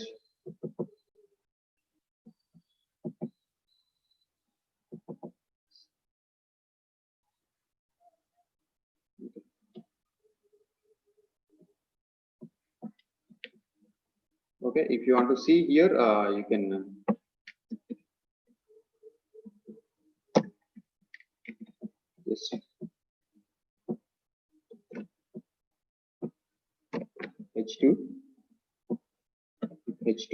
okay. If you want to see here, you can. Just H2, H2.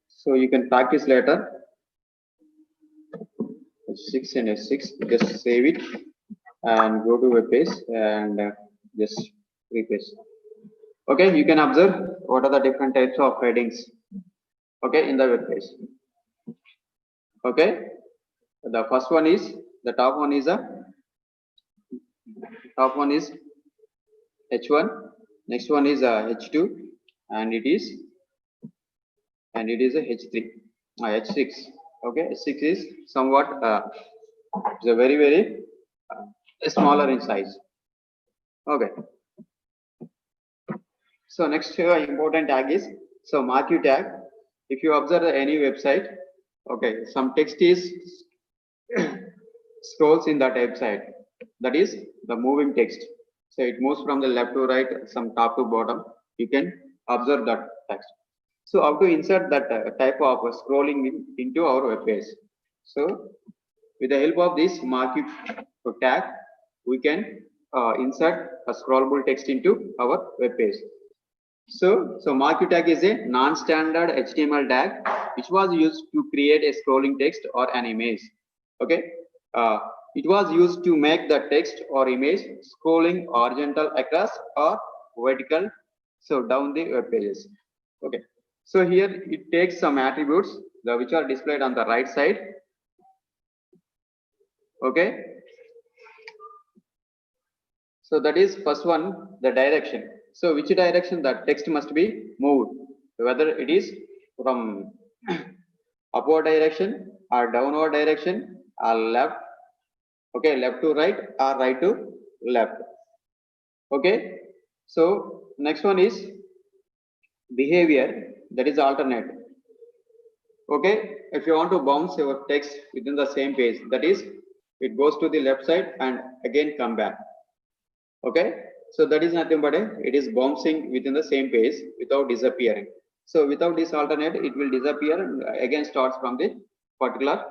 So you can practice later. H6 and H6. Just save it and go to web page and just refresh. Okay, you can observe what are the different types of headings. Okay, in the web page. Okay, the first one is the top one is H1. Next one is H2, and it is a H3, H6. Okay, H6 is somewhat it's a very smaller in size. Okay. So next important tag is marquee tag. If you observe any website, okay, some text is scrolls in that website. That is the moving text. So it moves from the left to right, some top to bottom. You can observe that text. So how to insert that type of scrolling into our web page? So with the help of this marquee tag, we can insert a scrollable text into our web page. So marquee tag is a non-standard HTML tag which was used to create a scrolling text or an image. Okay, it was used to make the text or image scrolling horizontal across or vertical, so down the web pages. Okay, so here it takes some attributes which are displayed on the right side. Okay, so that is first one, the direction. So which direction the text must be moved, whether it is from upward direction or downward direction or left. Okay, left to right or right to left. Okay, so next one is behavior, that is alternate. Okay, if you want to bounce your text within the same page, that is, it goes to the left side and again come back. Okay, so that is nothing but it is bouncing within the same page without disappearing. So without this alternate, it will disappear and again starts from the particular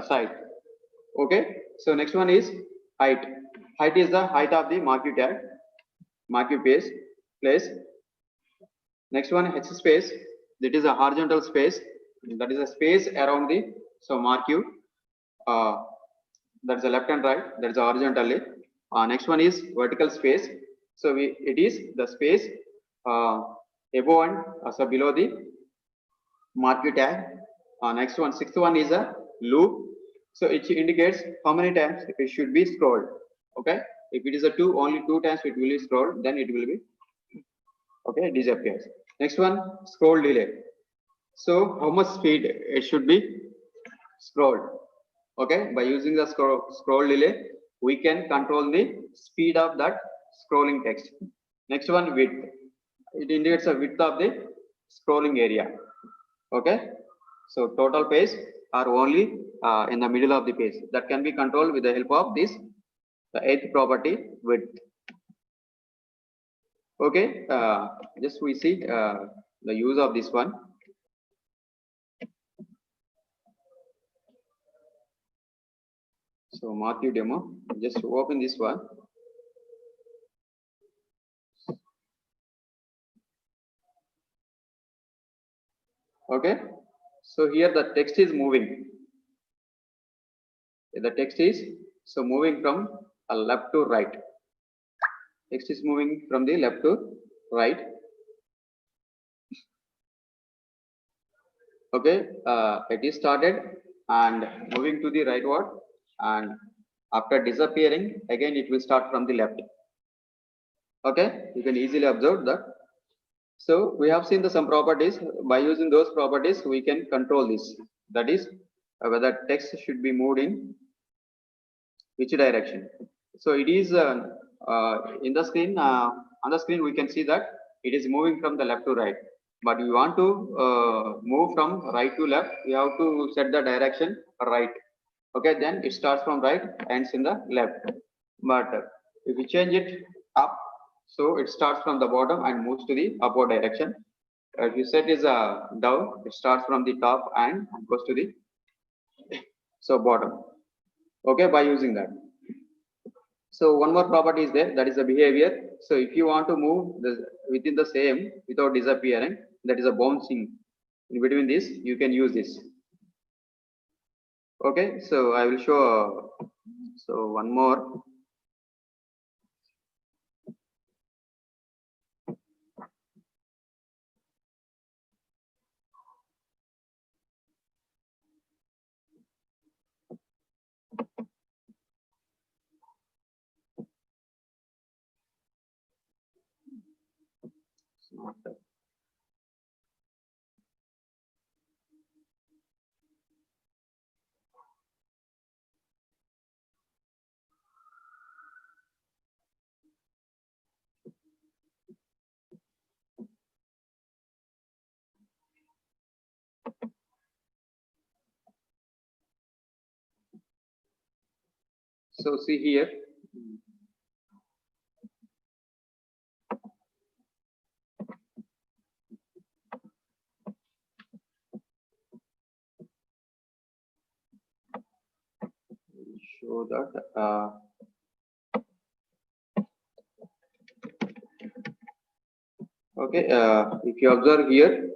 side. Okay, so next one is height. Height is the height of the marquee tag, marquee place. Next one, H space. That is a horizontal space. That is a space around the marquee. That's the left and right. That is horizontally. Next one is vertical space. So it is the space above and below the marquee tag. Next one, sixth one is a loop. So it indicates how many times it should be scrolled. Okay, if it is a two, only 2 times it will be scrolled, then it will be okay, disappears. Next one, scroll delay. So how much speed it should be scrolled. Okay, by using the scroll delay, we can control the speed of that scrolling text. Next one, width. It indicates the width of the scrolling area. Okay, so total page are only in the middle of the page. That can be controlled with the help of this, the 8th property, width. Okay, just we see the use of this one. So marquee demo, just open this one. Okay, so here the text is moving. The text is moving from left to right. Text is moving from the left to right. Okay, it is started and moving to the rightward, and after disappearing again it will start from the left. Okay, you can easily observe that. So we have seen some properties. By using those properties we can control this, that is whether text should be moved in which direction. So it is in the screen, on the screen we can see that it is moving from the left to right, but we want to move from right to left. We have to set the direction right. Okay, then it starts from right, ends in the left. But if we change it up, so it starts from the bottom and moves to the upward direction. If you set is down, it starts from the top and goes to the bottom. Okay, by using that. So one more property is there, that is the behavior. So if you want to move within the same without disappearing, that is a bouncing. In between this, you can use this. Okay, so I will show one more. So see here. Show that okay, if you observe here,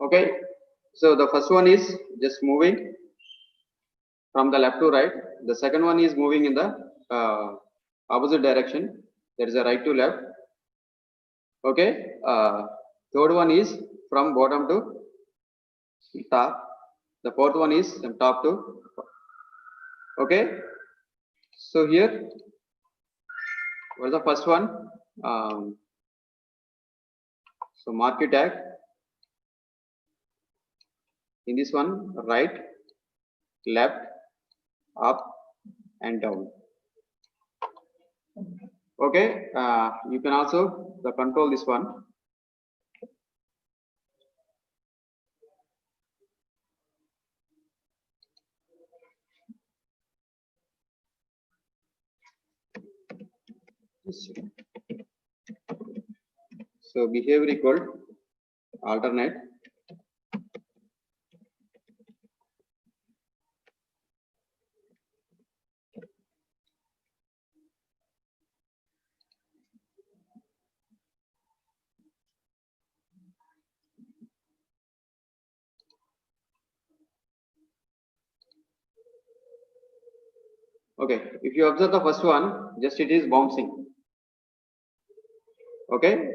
okay, so the first one is just moving from the left to right. The second one is moving in the opposite direction. There is a right to left. Okay, third one is from bottom to top. The fourth one is from top to. Okay. So here, what is the first one? So marquee tag. In this one, right, left, up, and down. Okay. You can also control this one. So behavior equal alternate. Okay, if you observe the first one, just it is bouncing. Okay,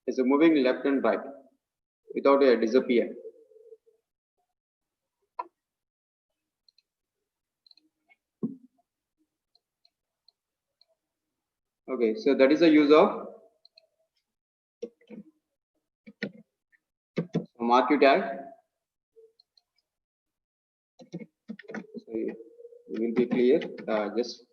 it's moving left and right without a disappear. Okay, so that is the use of marquee tag. So it will be clear. Just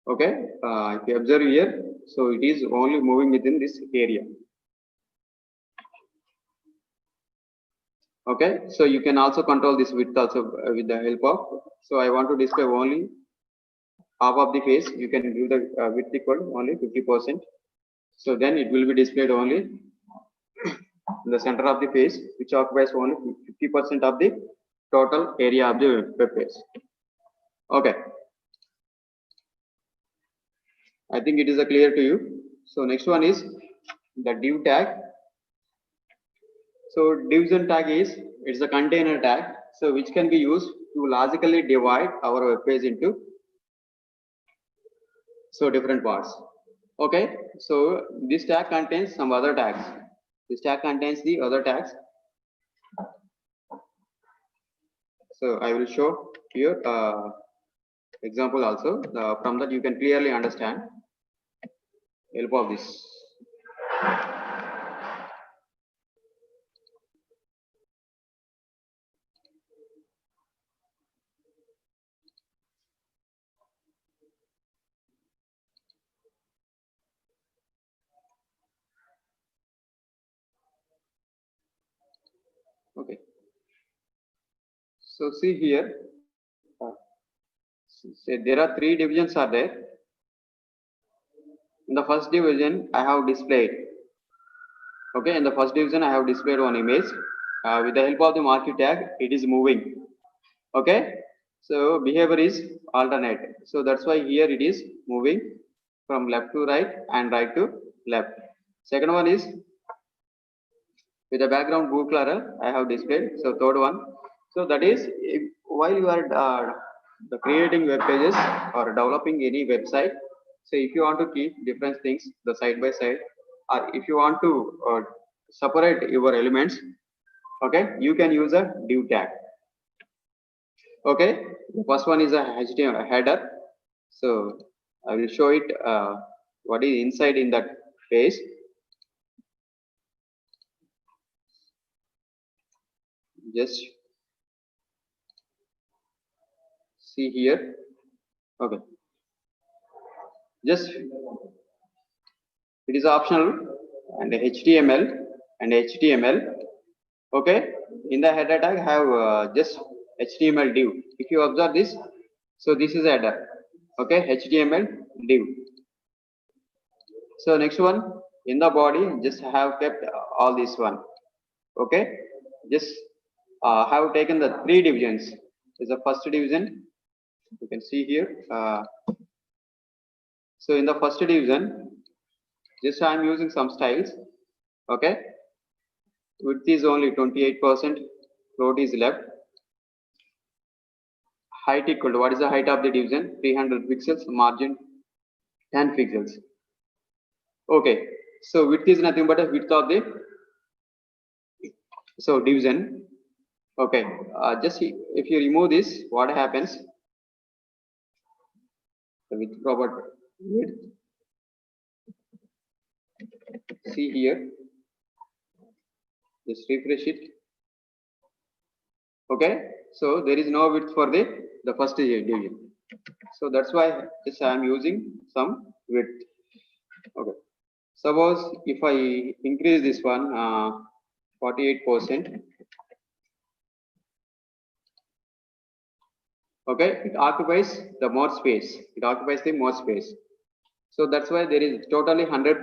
okay. If you observe here, so it is only moving within this area. Okay, so you can also control this width also with the help of. So I want to display only half of the face. You can give the width equal only 50%. So then it will be displayed only in the center of the face, which occupies only 50% of the total area of the web page. Okay. I think it is clear to you. So next one is the div tag. So division tag is, it's a container tag, so which can be used to logically divide our web page into different parts. Okay, so this tag contains some other tags. This tag contains the other tags. So I will show here example also. From that you can clearly understand help of this. Okay. So see here, say there are three divisions are there. In the first division, I have displayed. Okay, in the first division, I have displayed one image. With the help of the marquee tag, it is moving. Okay, so behavior is alternate. So that's why here it is moving from left to right and right to left. Second one is with the background blue color, I have displayed. So third one. So that is while you are creating web pages or developing any website. So if you want to keep different things the side by side, or if you want to separate your elements, okay, you can use a div tag. Okay, the first one is a HTML header. So I will show it what is inside in that page. Just see here. Okay, just it is optional and HTML and HTML. Okay, in the header tag I have just HTML div. If you observe this, so this is a header. Okay, HTML div. So next one in the body, just have kept all this one. Okay, just have taken the three divisions. This is the first division. You can see here. So in the first division, just I am using some styles. Okay, width is only 28%. Float is left. Height equal to, what is the height of the division? 300 pixels. Margin 10 pixels. Okay, so width is nothing but a width of the division. Okay, just if you remove this, what happens? The width property width. See here, just refresh it. Okay, so there is no width for the first division. So that's why just I am using some width. Okay, suppose if I increase this one 48%. Okay, it occupies the more space. It occupies the more space. So that's why there is totally 100%.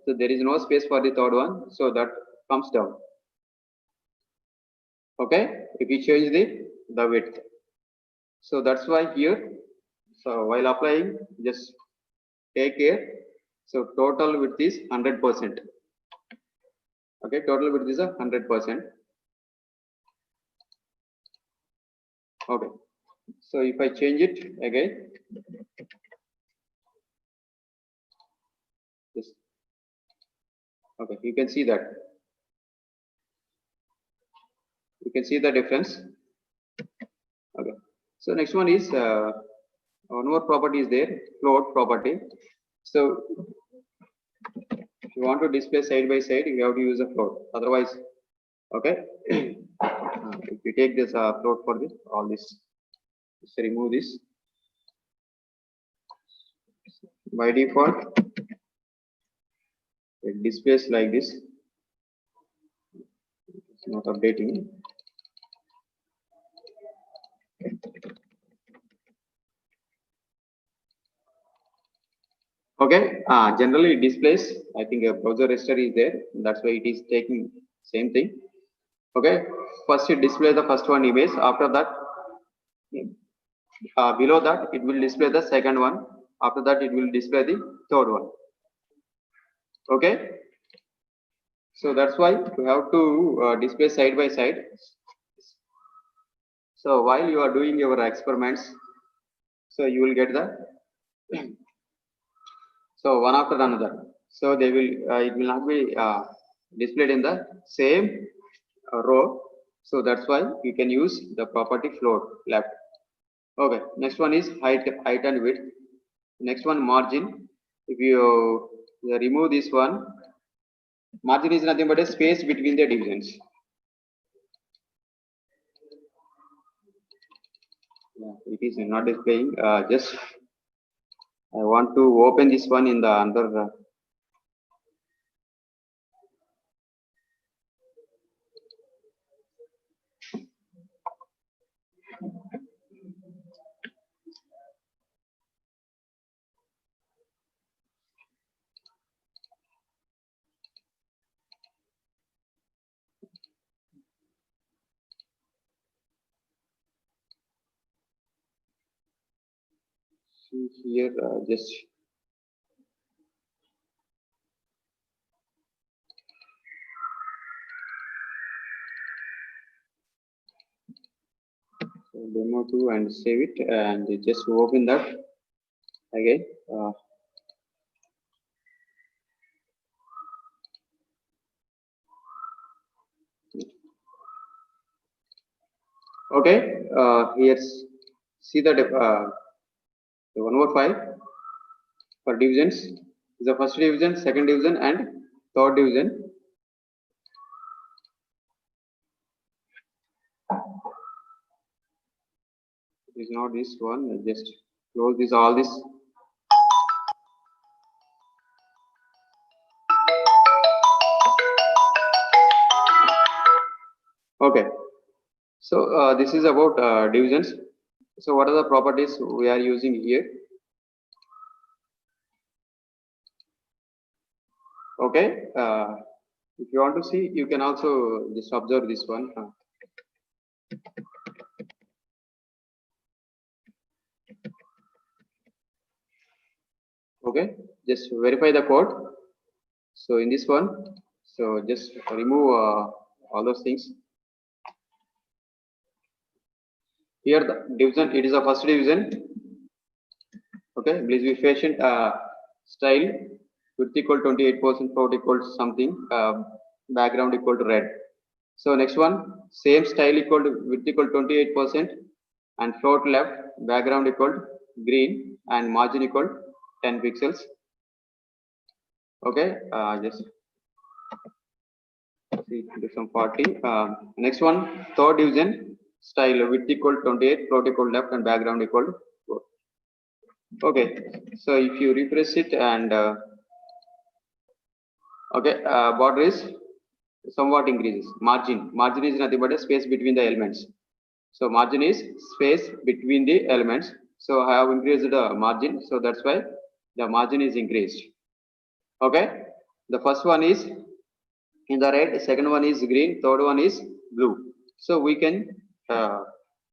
So there is no space for the third one. So that comes down. Okay, if you change the width. So that's why here. So while applying, just take care. So total width is 100%. Okay, total width is 100%. Okay, so if I change it again, this. Okay, you can see that. You can see the difference. Okay, so next one is one more property is there, float property. So if you want to display side by side, you have to use a float. Otherwise, okay. If you take this float for this, all this, just remove this. By default, it displays like this. It's not updating. Okay, generally it displays. I think a browser history is there. That's why it is taking same thing. Okay, first it displays the first one image. After that, below that it will display the second one. After that, it will display the third one. Okay, so that's why you have to display side by side. So while you are doing your experiments, so you will get the so one after another. So they will it will not be displayed in the same row. So that's why you can use the property float left. Okay, next one is height and width. Next one, margin. If you remove this one, margin is nothing but a space between the divisions. Yeah, it is not displaying. Just I want to open this one in the under. See here, just demo 2 and save it and just open that again. Okay, here's see the one more file for divisions. The first division, second division, and third division. It is not this one. Just close this all this. Okay, so this is about divisions. So what are the properties we are using here? Okay, if you want to see, you can also just observe this one. Okay, just verify the code. So in this one, so just remove all those things. Here the division, it is a first division. Okay, please be patient. Style width equal 28%, float equal to something, background equal to red. So next one, same style equal to width equal 28% and float left, background equal to green and margin equal 10 pixels. Okay, just see, do some 40. Next one, third division style width equal 28, float equal left and background equal to 4. Okay, so if you refresh it and okay, border is somewhat increases. Margin is nothing but a space between the elements. So margin is space between the elements. So I have increased the margin, so that's why the margin is increased. Okay, the first one is in the red, second one is green, third one is blue. So we can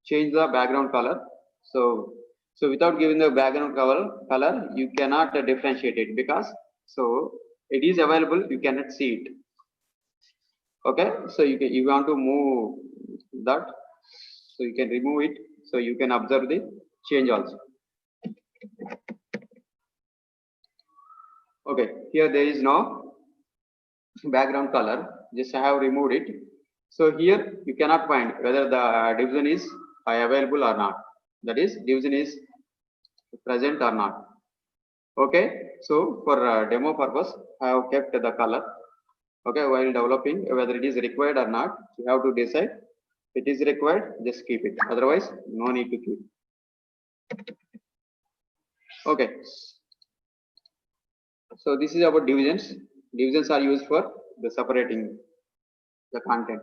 change the background color. So without giving the background color, you cannot differentiate it, because so it is available, you cannot see it. Okay, so you want to move that, so you can remove it, so you can observe the change also. Okay, here there is no background color, just I have removed it. So here you cannot find whether the division is available or not, that is division is present or not. Okay, so for demo purpose I have kept the color. Okay, while developing whether it is required or not, you have to decide. If it is required, just keep it, otherwise no need to keep. Okay, so this is about divisions. Divisions are used for the separating the content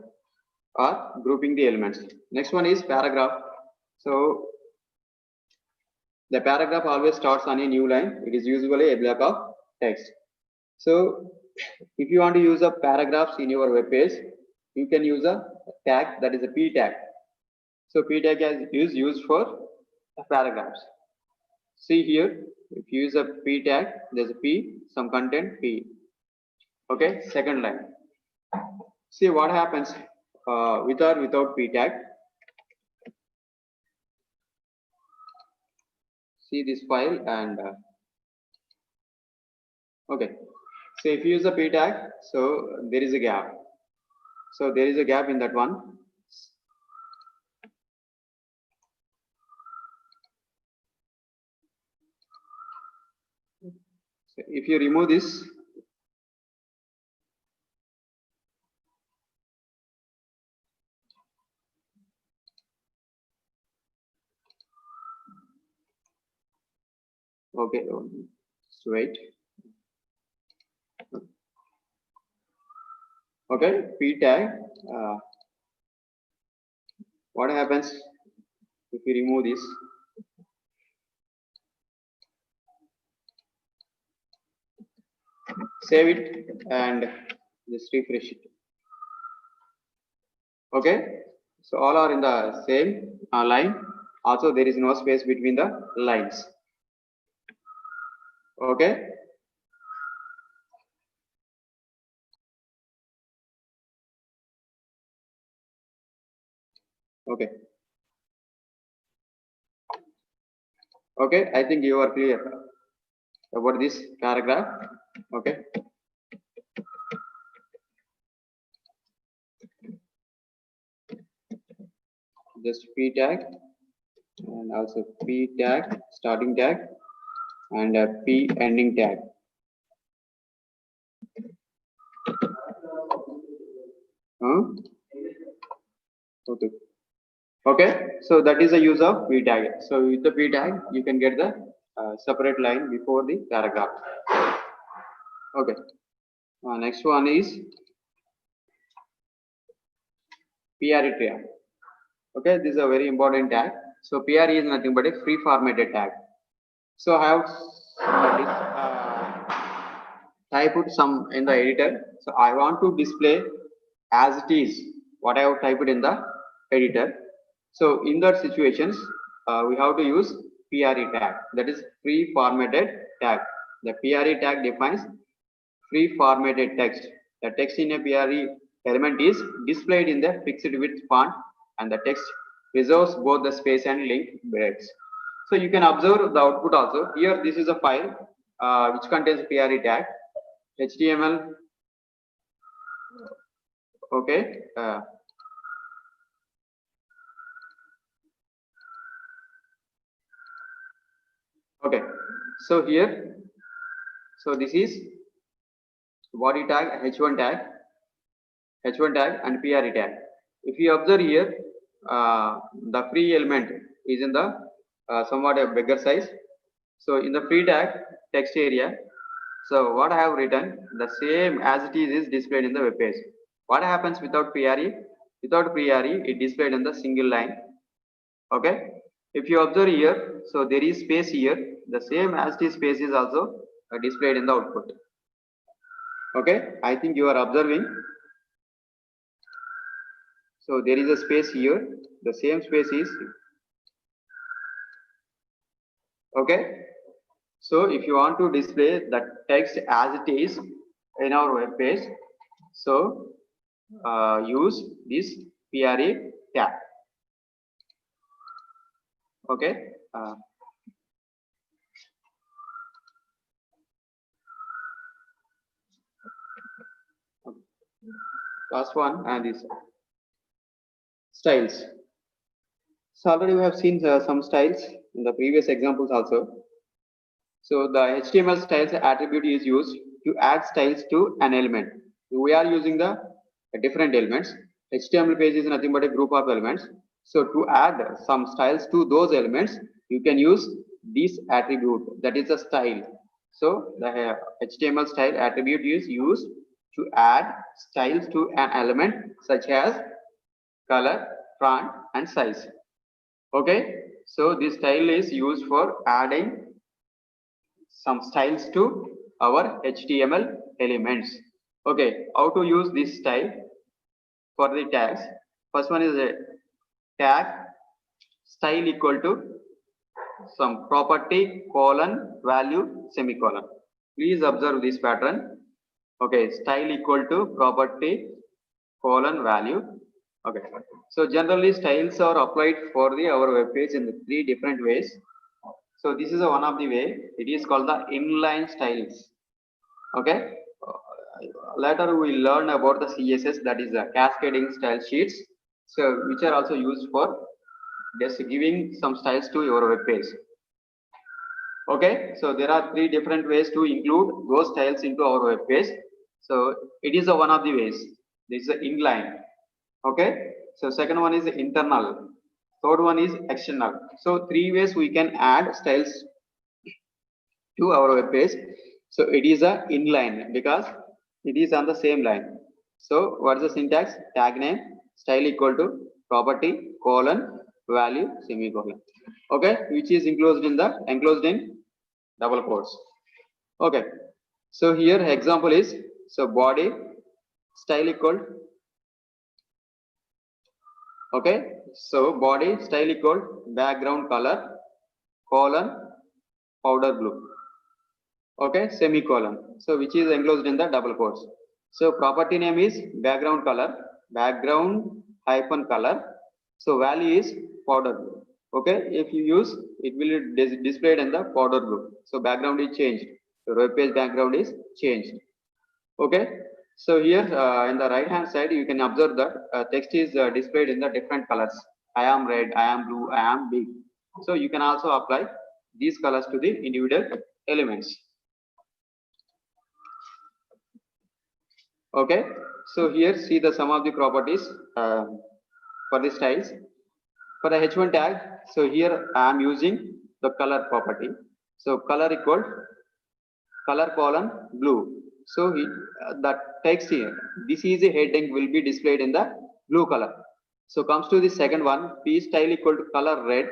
or grouping the elements. Next one is paragraph. So the paragraph always starts on a new line. It is usually a block of text. So if you want to use a paragraphs in your web page, you can use a tag, that is a p tag. So p tag is used for paragraphs. See here, if you use a p tag, there's a p, some content p. Okay, second line. See what happens with or without p tag. See this file and okay. So if you use a p tag, so there is a gap. So there is a gap in that one. So if you remove this, okay, just wait. Okay, p tag. What happens if you remove this? Save it and just refresh it. Okay, so all are in the same line. Also, there is no space between the lines. Okay. Okay. Okay, I think you are clear about this paragraph. Okay. Just p tag and also p tag starting tag and p ending tag. Okay. Okay, so that is the use of p tag. So with the p tag, you can get the separate line before the paragraph. Okay. Next one is PRE tag. Okay, this is a very important tag. So PRE is nothing but a free formatted tag. So I have typed some in the editor. So I want to display as it is what I have typed in the editor. So in that situations, we have to use PRE tag, that is free formatted tag. The PRE tag defines free formatted text. The text in a PRE element is displayed in the fixed width font, and the text reserves both the space and link breaks. So you can observe the output also. Here, this is a file which contains PRE tag. HTML. Okay. Okay. So here, so this is body tag, H1 tag, and PRE tag. If you observe here, the free element is in the somewhat a bigger size. So in the free tag text area, so what I have written, the same as it is displayed in the web page. What happens without PRE? Without PRE, it displayed in the single line. Okay. If you observe here, so there is space here. The same as it is space is also displayed in the output. Okay. I think you are observing. So there is a space here. The same space is. Okay. So if you want to display the text as it is in our web page, so use this PRE tag. Okay. Last one and this styles. So already we have seen some styles in the previous examples also. So the HTML styles attribute is used to add styles to an element. We are using the different elements. HTML page is nothing but a group of elements. So to add some styles to those elements, you can use this attribute, that is a style. So the HTML style attribute is used to add styles to an element such as color, font, and size. Okay, so this style is used for adding some styles to our HTML elements. Okay, how to use this style for the tags? First one is a tag style equal to some property colon value semicolon. Please observe this pattern. Okay, style equal to property colon value. Okay, so generally styles are applied for our web page in 3 different ways. So this is one of the way. It is called the inline styles. Okay, later we learn about the CSS, that is the cascading style sheets, so which are also used for just giving some styles to your web page. Okay, so there are 3 different ways to include those styles into our web page. So it is one of the ways. This is the inline. Okay, so second one is internal, third one is external. So 3 ways we can add styles to our web page. So it is a inline because it is on the same line. So what is the syntax? Tag name style equal to property colon value semicolon. Okay, which is enclosed in double quotes. Okay, so here example is, so body style equal. Okay, so body style equal background color colon powder blue. Okay, semicolon. So which is enclosed in the double quotes. So property name is background color, background hyphen color. So value is powder blue. Okay, if you use, it will be displayed in the powder blue. So background is changed. The web page background is changed. Okay, so here in the right hand side you can observe that text is displayed in the different colors. I am red, I am blue, I am big. So you can also apply these colors to the individual elements. Okay, so here see the some of the properties for the styles. For the H1 tag, so here I am using the color property. So color equal color colon blue. So the text here, this is a heading will be displayed in the blue color. So comes to the second one, P style equal to color red.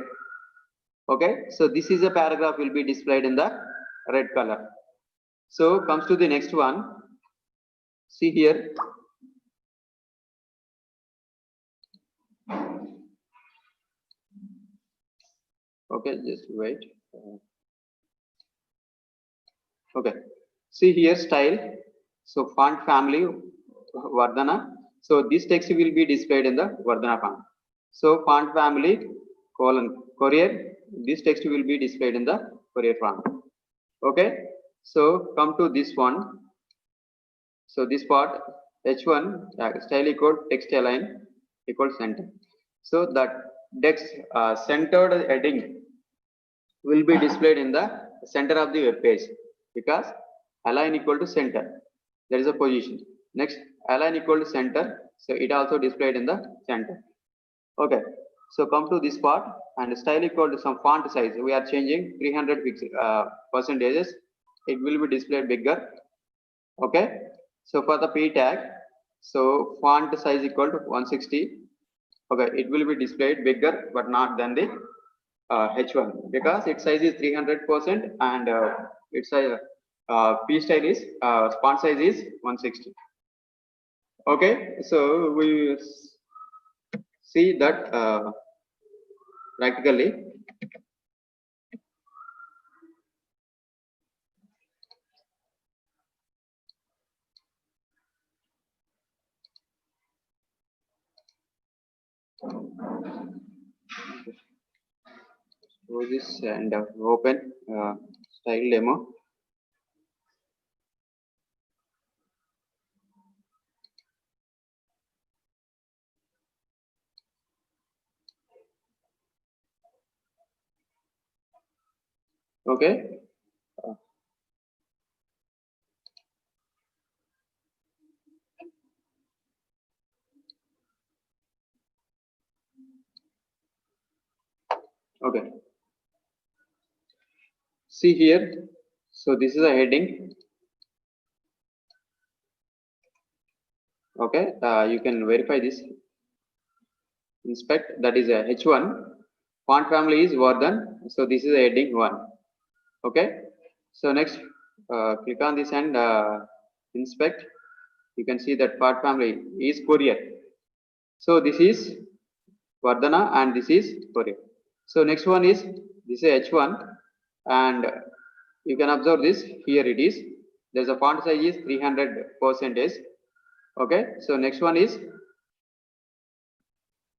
Okay, so this is a paragraph will be displayed in the red color. So comes to the next one. See here. Okay, just wait. Okay, see here style. So font family Vardhana. So this text will be displayed in the Vardhana font. So font family colon Courier. This text will be displayed in the Courier font. Okay, so come to this one. So this part H1 style equal text align equal center. So that text centered heading will be displayed in the center of the web page because align equal to center. There is a position. Next align equal to center. So it also displayed in the center. Okay. So come to this part and style equal to some font size. We are changing 300 percentages. It will be displayed bigger. Okay. So for the p tag, so font size equal to 160. Okay, it will be displayed bigger but not than the H1 because its size is 300% and its p style is font size is 160. Okay, so we see that practically. So this and open style demo. Okay. Okay. See here. So this is a heading. Okay. You can verify this. Inspect, that is a H1. Font family is Vardhan. So this is a heading 1. Okay. So next, click on this and inspect. You can see that font family is Courier. So this is Vardhana and this is Courier. So next one is this is H1 and you can observe this here it is. There's a font size is 300%. Okay. So next one is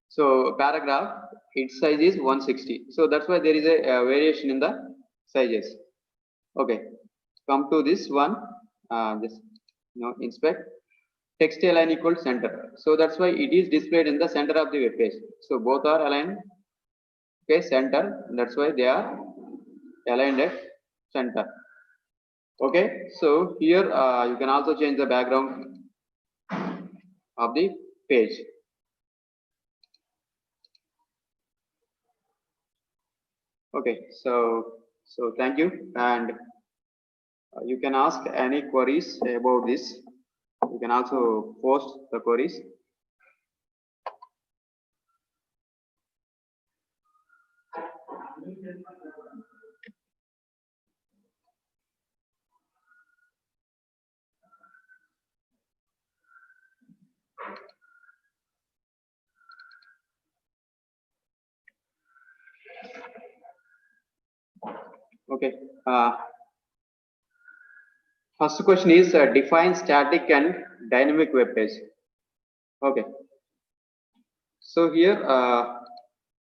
so paragraph, its size is 160. So that's why there is a variation in the sizes. Okay, come to this one. Just inspect text align equal center. So that's why it is displayed in the center of the web page. So both are aligned. Okay, center. That's why they are aligned at center. Okay, so here you can also change the background of the page. Okay, so thank you, and you can ask any queries about this. You can also post the queries. Okay. First question is define static and dynamic web page. Okay. So here,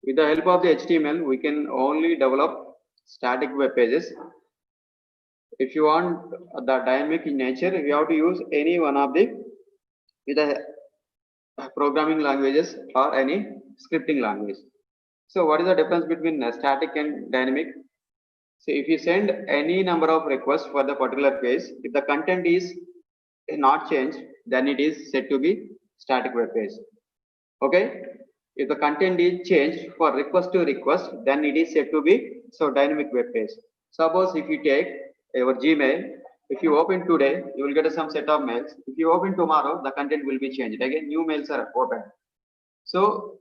with the help of the HTML, we can only develop static web pages. If you want the dynamic in nature, you have to use any one of the with the programming languages or any scripting language. So what is the difference between static and dynamic? So if you send any number of requests for the particular page, if the content is not changed, then it is said to be static web page. Okay. If the content is changed for request to request, then it is said to be so dynamic web page. Suppose if you take your Gmail, if you open today, you will get some set of mails. If you open tomorrow, the content will be changed. Again, new mails are opened. So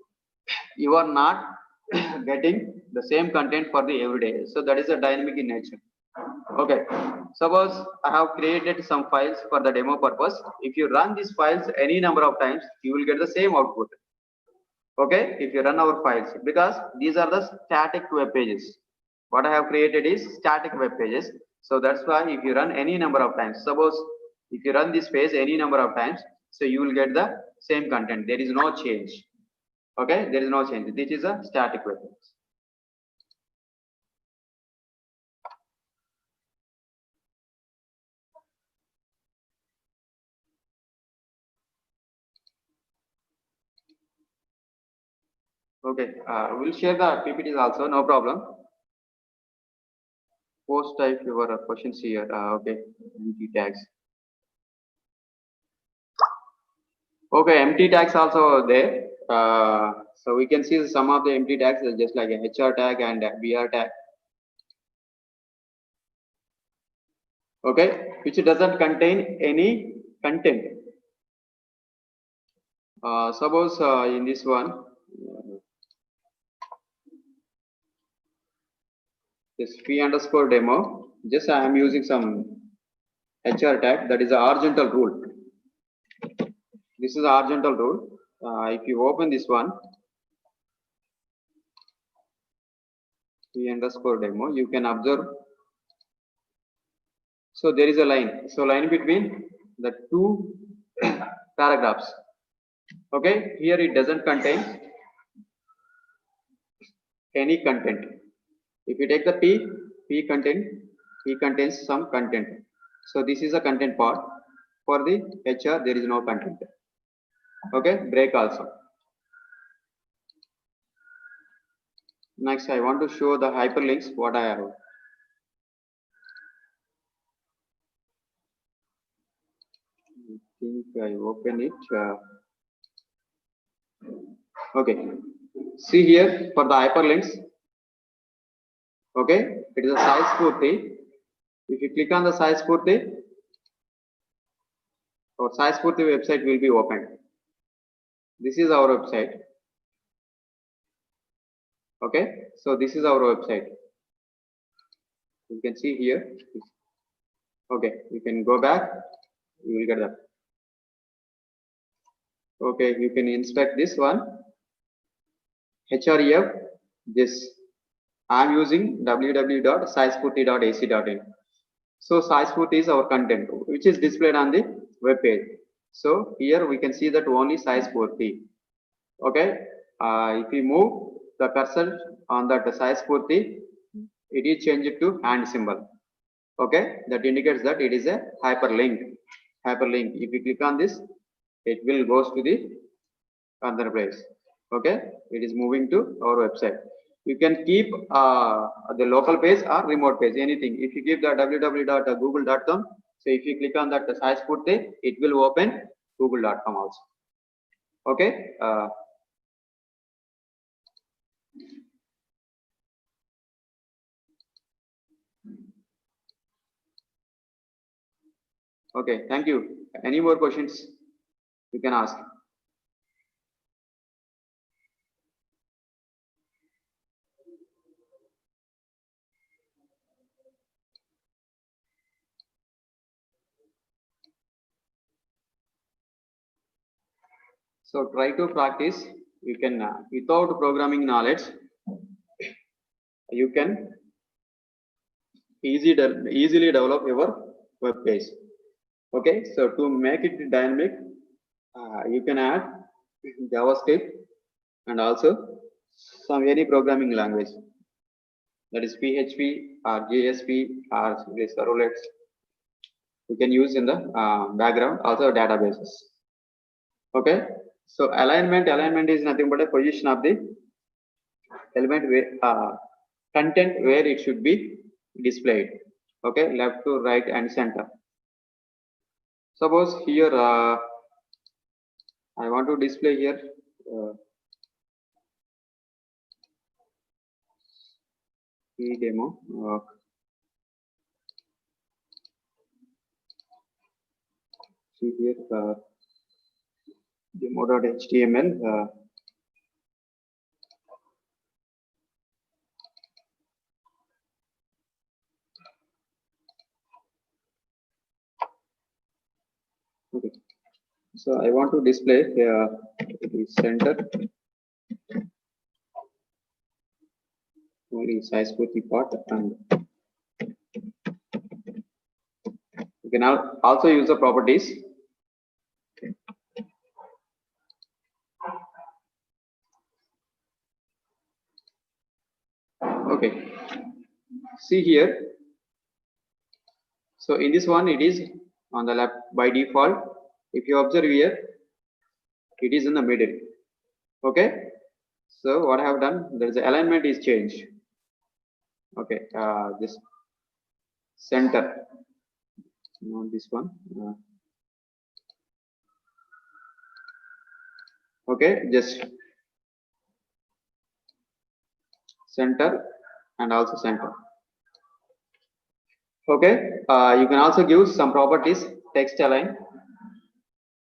you are not getting the same content for the everyday. So that is a dynamic in nature. Okay. Suppose I have created some files for the demo purpose. If you run these files any number of times, you will get the same output. Okay. If you run our files, because these are the static web pages. What I have created is static web pages. So that's why if you run any number of times, suppose if you run this page any number of times, so you will get the same content. There is no change. Okay, there is no change. This is a static web page. Okay, we'll share the PPTs also, no problem. Post type your questions here. Okay, empty tags. Okay, empty tags also there. So we can see some of the empty tags just like a HR tag and a BR tag. Okay, which doesn't contain any content. Suppose in this one, this p_demo, just I am using some HR tag, that is the horizontal rule. This is the horizontal rule. If you open this one, p_demo, you can observe. So there is a line. So line between the two paragraphs. Okay, here it doesn't contain any content. If you take the P contains some content. So this is a content part. For the HR, there is no content. Okay, break also. Next, I want to show the hyperlinks. What I have. I think I open it. Okay, see here for the hyperlinks. Okay, it is a Sai Spurti. If you click on the Sai Spurti, our Sai Spurti website will be opened. This is our website. Okay, so this is our website. You can see here. Okay, you can go back. You will get that. Okay, you can inspect this one. href. This I am using www.saispurti.ac.in. So Sai Spurti is our content, which is displayed on the web page. So here we can see that only Sai Spurti. Okay, if we move the cursor on that Sai Spurti, it is changed to hand symbol. Okay, that indicates that it is a hyperlink. Hyperlink. If you click on this, it will goes to the other place. Okay, it is moving to our website. You can keep the local page or remote page, anything. If you give the www.google.com, so if you click on that Sai Spurti, it will open google.com also. Okay. Okay, thank you. Any more questions you can ask? So try to practice. You can without programming knowledge, you can easily develop your web page. Okay, so to make it dynamic, you can add JavaScript and also some any programming language, that is PHP or JSP or servlets. You can use in the background, also databases. Okay, so alignment is nothing but a position of the element where content where it should be displayed. Okay, left to right and center. Suppose here I want to display here demo. See here demo.html. Okay, so I want to display the center only Sai Spurti part, and you can also use the properties. Okay, see here. So in this one, it is on the left by default. If you observe here, it is in the middle. Okay, So what I have done, there is a alignment is changed. Okay, this center, not this one. Okay, just center and also center. Okay, you can also give some properties, text align.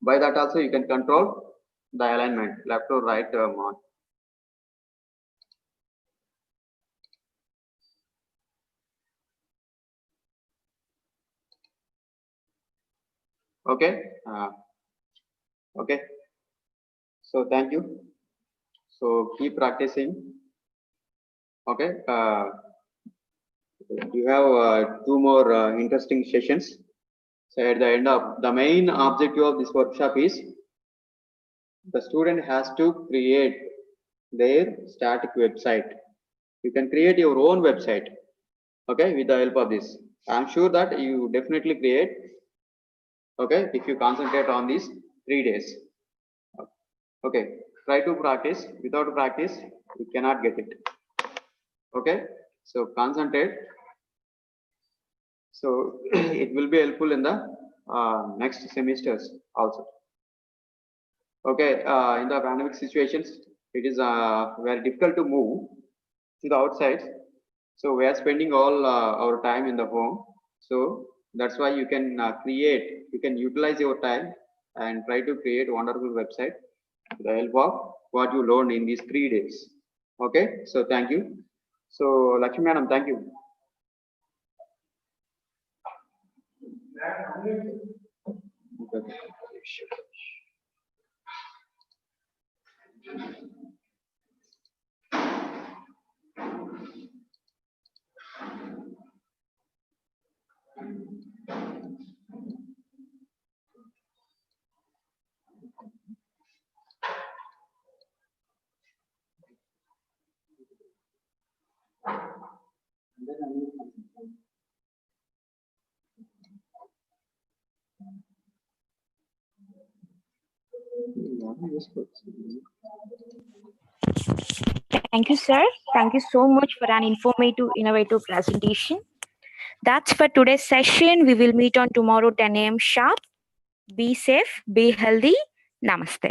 By that also you can control the alignment, left or right mark. Okay, okay. So thank you. So keep practicing. Okay, you have 2 more interesting sessions. So at the end of the main objective of this workshop is the student has to create their static website. You can create your own website, okay, with the help of this. I'm sure that you definitely create, okay, if you concentrate on these 3 days. Okay, try to practice. Without practice, you cannot get it. Okay, so concentrate. So it will be helpful in the next semesters also. Okay, in the pandemic situations, it is very difficult to move to the outside. So we are spending all our time in the home. So that's why you can you can utilize your time and try to create a wonderful website with the help of what you learned in these 3 days. Okay, so thank you. So Lakshmi Madam, thank you. Okay. Thank you, sir. Thank you so much for an informative, innovative presentation. That's for today's session. We will meet on tomorrow 10 a.m. sharp. Be safe, be healthy. Namaste.